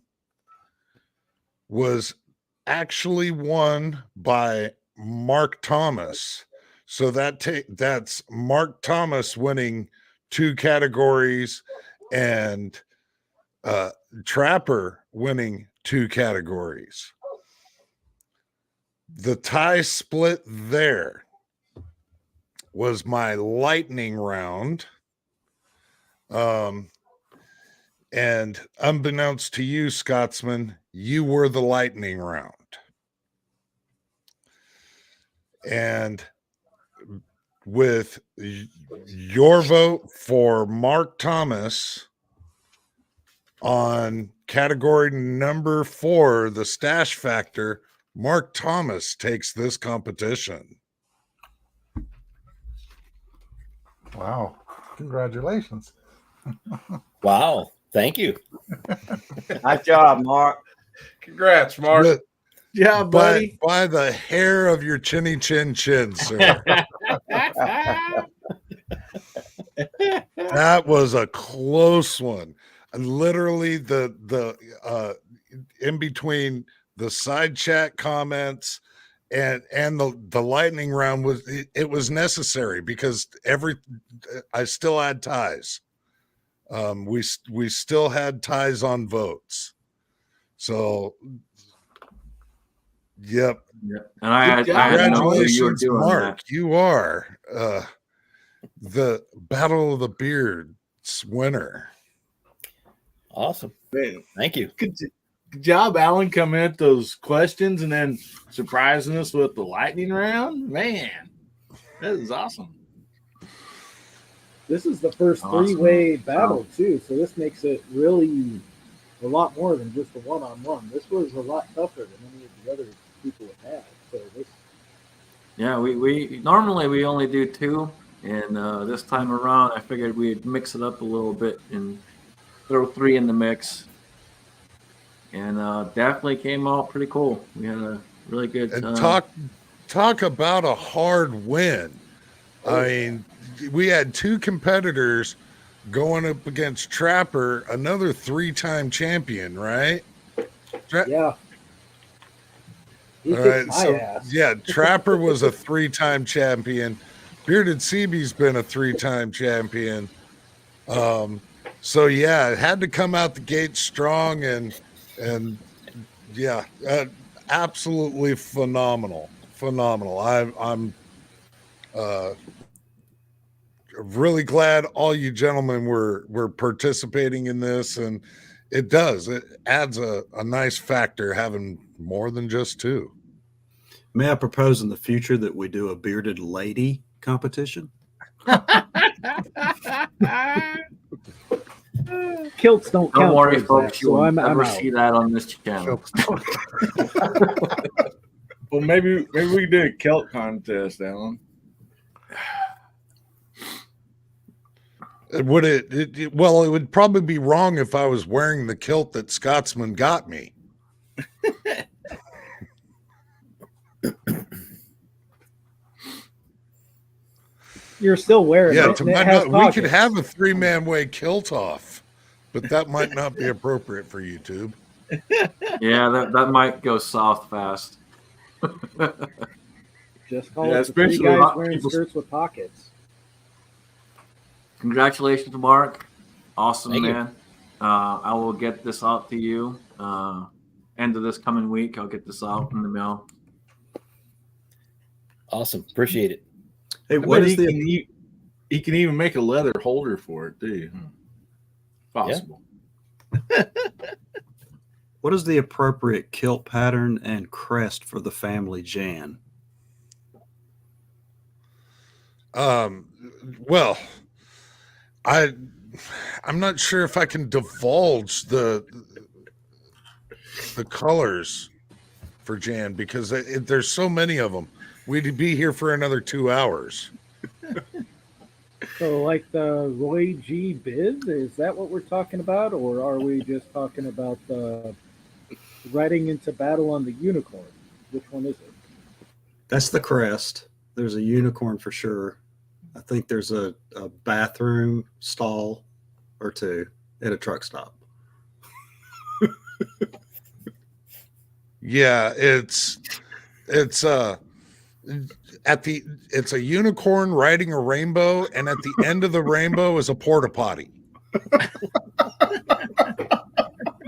was actually won by Mark Thomas. So that's Mark Thomas winning 2 categories and Trapper winning 2 categories. The tie split there was my lightning round. And unbeknownst to you, Scotsman, you were the lightning round. And with your vote for Mark Thomas on category number 4, the Stash Factor, Mark Thomas takes this competition. Wow. Congratulations. Wow. Thank you. Nice job, Mark. Congrats, Mark. Yeah, buddy. By the hair of your chinny chin chin, sir. That was a close one. And literally the in between the side chat comments and the lightning round was necessary because I still had ties. We still had ties on votes. So yep. And I had no clue you were Congratulations, doing Mark. that. You are the Battle of the Beards winner. Awesome. Man, Thank you. good job, Alan, coming at those questions and then surprising us with the lightning round. Man, that is awesome. This is the first three-way battle, too, so this makes it really a lot more than just a one-on-one. This was a lot tougher than any of the other people have had. So this. Yeah, we normally we only do 2, and this time around I figured we'd mix it up a little bit and throw 3 in the mix. And definitely came out pretty cool. We had a really good and talk about a hard win. I mean, we had 2 competitors going up against Trapper, another 3-time champion, right? Yeah. He All kicked right, my ass. yeah, Trapper was a 3-time champion. Bearded CB's been a 3-time champion. So yeah, it had to come out the gate strong and yeah, absolutely phenomenal. I'm really glad all you gentlemen were participating in this, and it adds a nice factor having more than just 2. May I propose in the future that we do a bearded lady competition? Kilts don't Don't count worry, towards folks. that, You so will I'm never out. see that on this channel. Well, maybe we could do a kilt contest, Alan. Would it? Well, it would probably be wrong if I was wearing the kilt that Scotsman got me. You're still wearing Yeah, it, to and it my has we could pockets. have a 3-man way kilt off, but that might not be appropriate for YouTube. Yeah, that might go south fast. Just call Yeah, it the three especially guys hot wearing people- skirts with pockets. Congratulations, Mark. Awesome, Thank you. man. I will get this out to you. End of this coming week, I'll get this out in the mail. Awesome. Appreciate it. Hey, I what bet is the he can even make a leather holder for it too. Possible. what is the appropriate kilt pattern and crest for the family Jan? Well, I'm not sure if I can divulge the colors for Jan because there's so many of them. We'd be here for another 2 hours. So, like the Roy G. Biz, is that what we're talking about, or are we just talking about the riding into battle on the unicorn? Which one is it? That's the crest. There's a unicorn for sure. I think there's a bathroom stall or two at a truck stop. Yeah, it's a unicorn riding a rainbow, and at the end of the rainbow is a porta potty.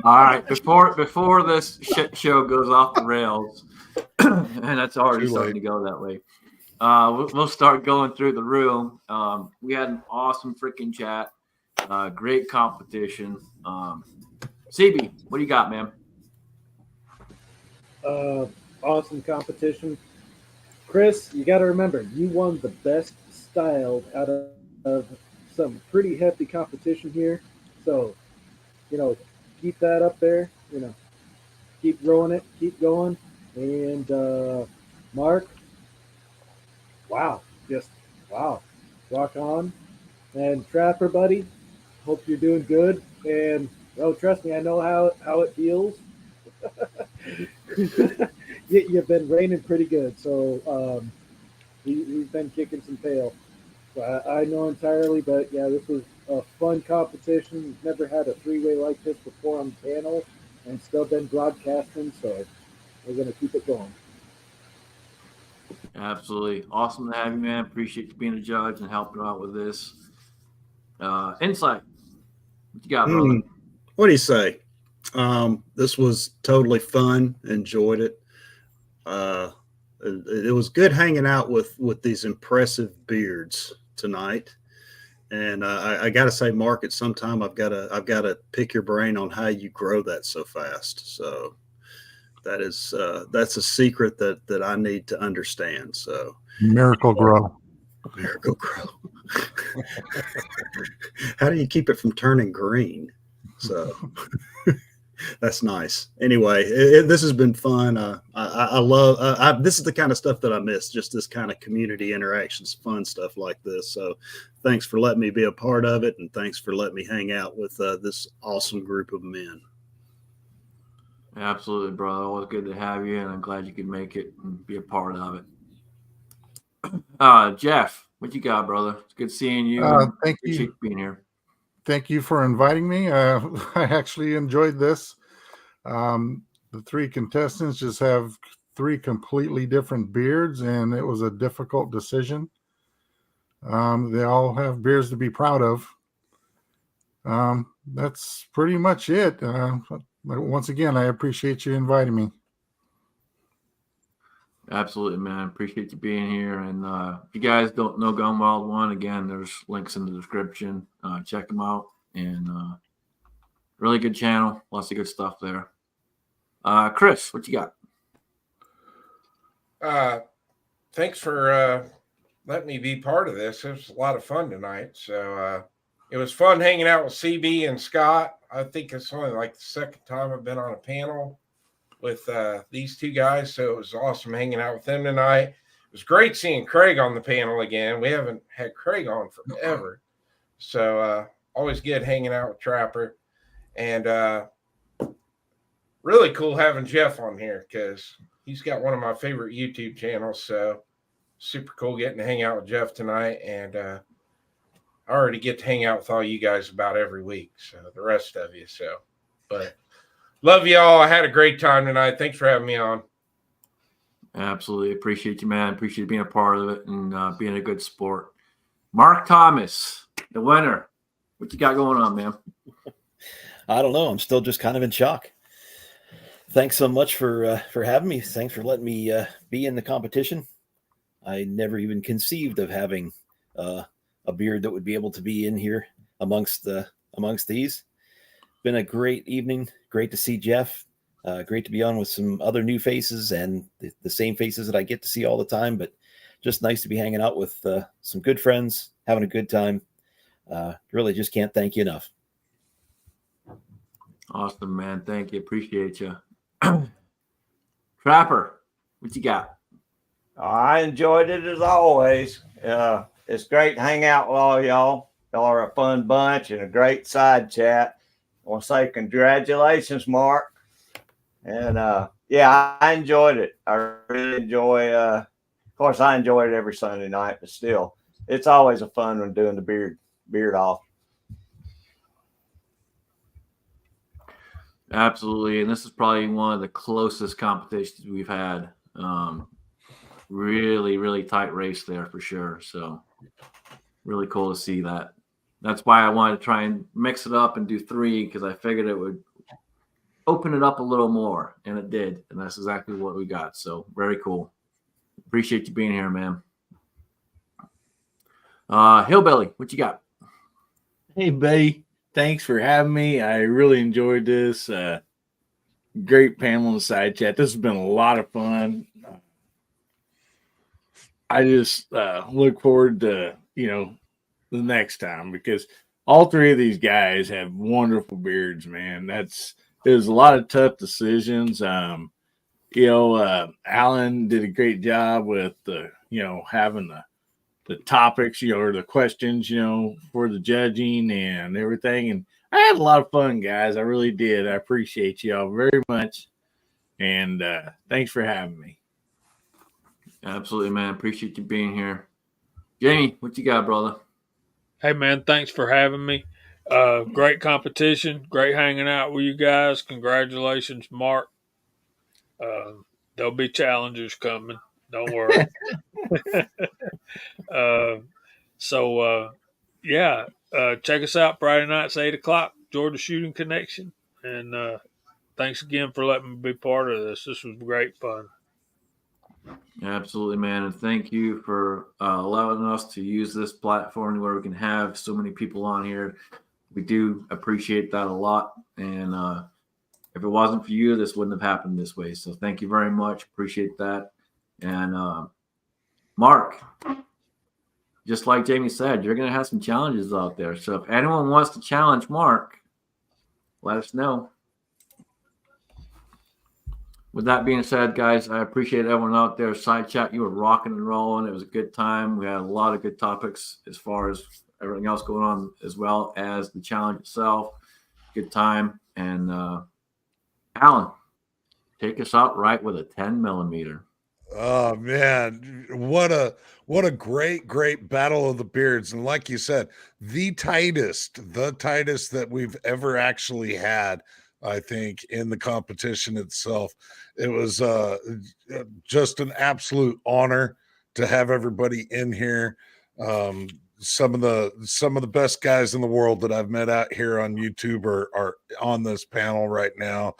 All right, before this shit show goes off the rails, and that's already Too starting late. to go that way. We'll start going through the room. We had an awesome freaking chat. Great competition. CB, what do you got, man? Awesome competition. Chris, you got to remember, you won the best style out of some pretty hefty competition here. So, keep that up there. Keep growing it, keep going. And Mark, wow, rock on. And Trapper, buddy, hope you're doing good. And trust me, I know how it feels. You've been raining pretty good, so he's been kicking some tail. So I know entirely, but yeah, this was a fun competition. We've never had a three-way like this before on the panel, and still been broadcasting, so we're gonna keep it going. Absolutely. Awesome to have you, man. Appreciate you being a judge and helping out with this. Insight. What you got, brother? What do you say? This was totally fun. Enjoyed it. It was good hanging out with these impressive beards tonight. And I got to say, Mark, at some time I've got to pick your brain on how you grow that so fast. So that's a secret that I need to understand. So Miracle Grow. Miracle Grow. How do you keep it from turning green? So that's nice. Anyway, this has been fun. I love this is the kind of stuff that I miss, just this kind of community interactions, fun stuff like this. So thanks for letting me be a part of it, and thanks for letting me hang out with this awesome group of men. Absolutely, brother. Always good to have you, and I'm glad you could make it and be a part of it. Jeff, what you got, brother? It's good seeing you. Thank Appreciate you. being here. Thank you for inviting me. I actually enjoyed this. The three contestants just have three completely different beards, and it was a difficult decision. They all have beards to be proud of. That's pretty much it. Once again, I appreciate you inviting me. Absolutely, man. Appreciate you being here. And if you guys don't know Gun Wild One, again, there's links in the description. Check them out. And really good channel. Lots of good stuff there. Chris, what you got? Thanks for letting me be part of this. It was a lot of fun tonight. So It was fun hanging out with CB and Scott. I think it's only like the second time I've been on a panel with these two guys, so it was awesome hanging out with them tonight. It was great seeing Craig on the panel again. We haven't had Craig on forever, so always good hanging out with Trapper. And really cool having Jeff on here because he's got one of my favorite YouTube channels, so super cool getting to hang out with Jeff tonight. And I already get to hang out with all you guys about every week, so the rest of you. So, but love y'all. I had a great time tonight. Thanks for having me on. Absolutely. Appreciate you, man. Appreciate being a part of it and being a good sport. Mark Thomas, the winner. What you got going on, man? I don't know. I'm still just kind of in shock. Thanks so much for having me. Thanks for letting me be in the competition. I never even conceived of having a beard that would be able to be in here amongst these. Been a great evening. Great to see Jeff. Great to be on with some other new faces and the same faces that I get to see all the time, but just nice to be hanging out with some good friends, having a good time. Really just can't thank you enough. Awesome, man. Thank you. Appreciate you. Trapper, what you got? I enjoyed it as always. It's great to hang out with all y'all. Y'all are a fun bunch and a great side chat. I want to say congratulations, Mark. And yeah, I enjoyed it. I really enjoy. Of course, I enjoy it every Sunday night, but still, it's always a fun one doing the beard off. Absolutely, and this is probably one of the closest competitions we've had. Really, really tight race there for sure. So really cool to see that. That's why I wanted to try and mix it up and do 3 because I figured it would open it up a little more, and it did, and that's exactly what we got. So very cool. Appreciate you being here, man. Hillbilly, what you got? Hey, buddy. Thanks for having me. I really enjoyed this. Great panel and side chat. This has been a lot of fun. I just look forward to, the next time because all 3 of these guys have wonderful beards, man. There's a lot of tough decisions. Alan did a great job with having the topics, or the questions, for the judging and everything. And I had a lot of fun, guys. I really did. I appreciate y'all very much. And thanks for having me. Absolutely, man. Appreciate you being here. Jamie, what you got, brother? Hey, man, thanks for having me. Great competition. Great hanging out with you guys. Congratulations, Mark. There'll be challengers coming. Don't worry. Check us out Friday nights, 8 o'clock, Georgia Shooting Connection. And thanks again for letting me be part of this. This was great fun. Absolutely, man. And thank you for allowing us to use this platform where we can have so many people on here. We do appreciate that a lot. And if it wasn't for you, this wouldn't have happened this way. So thank you very much. Appreciate that. And Mark, just like Jamie said, you're going to have some challenges out there. So if anyone wants to challenge Mark, let us know. With that being said, guys, I appreciate everyone out there. Side chat, you were rocking and rolling. It was a good time. We had a lot of good topics as far as everything else going on, as well as the challenge itself. Good time. And Alan, take us out right with a 10 millimeter. Oh man, what a great battle of the beards. And like you said, the tightest that we've ever actually had, I think, in the competition itself. It was just an absolute honor to have everybody in here. Some of the best guys in the world that I've met out here on YouTube are on this panel right now.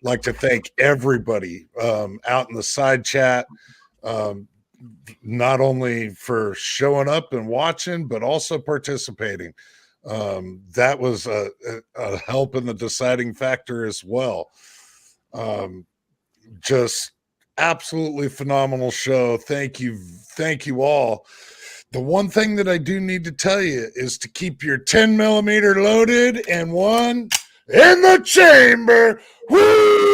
Like to thank everybody out in the side chat, not only for showing up and watching, but also participating. That was a help in the deciding factor as well. Just absolutely phenomenal show. Thank you all. The one thing that I do need to tell you is to keep your 10 millimeter loaded and one in the chamber. Woo!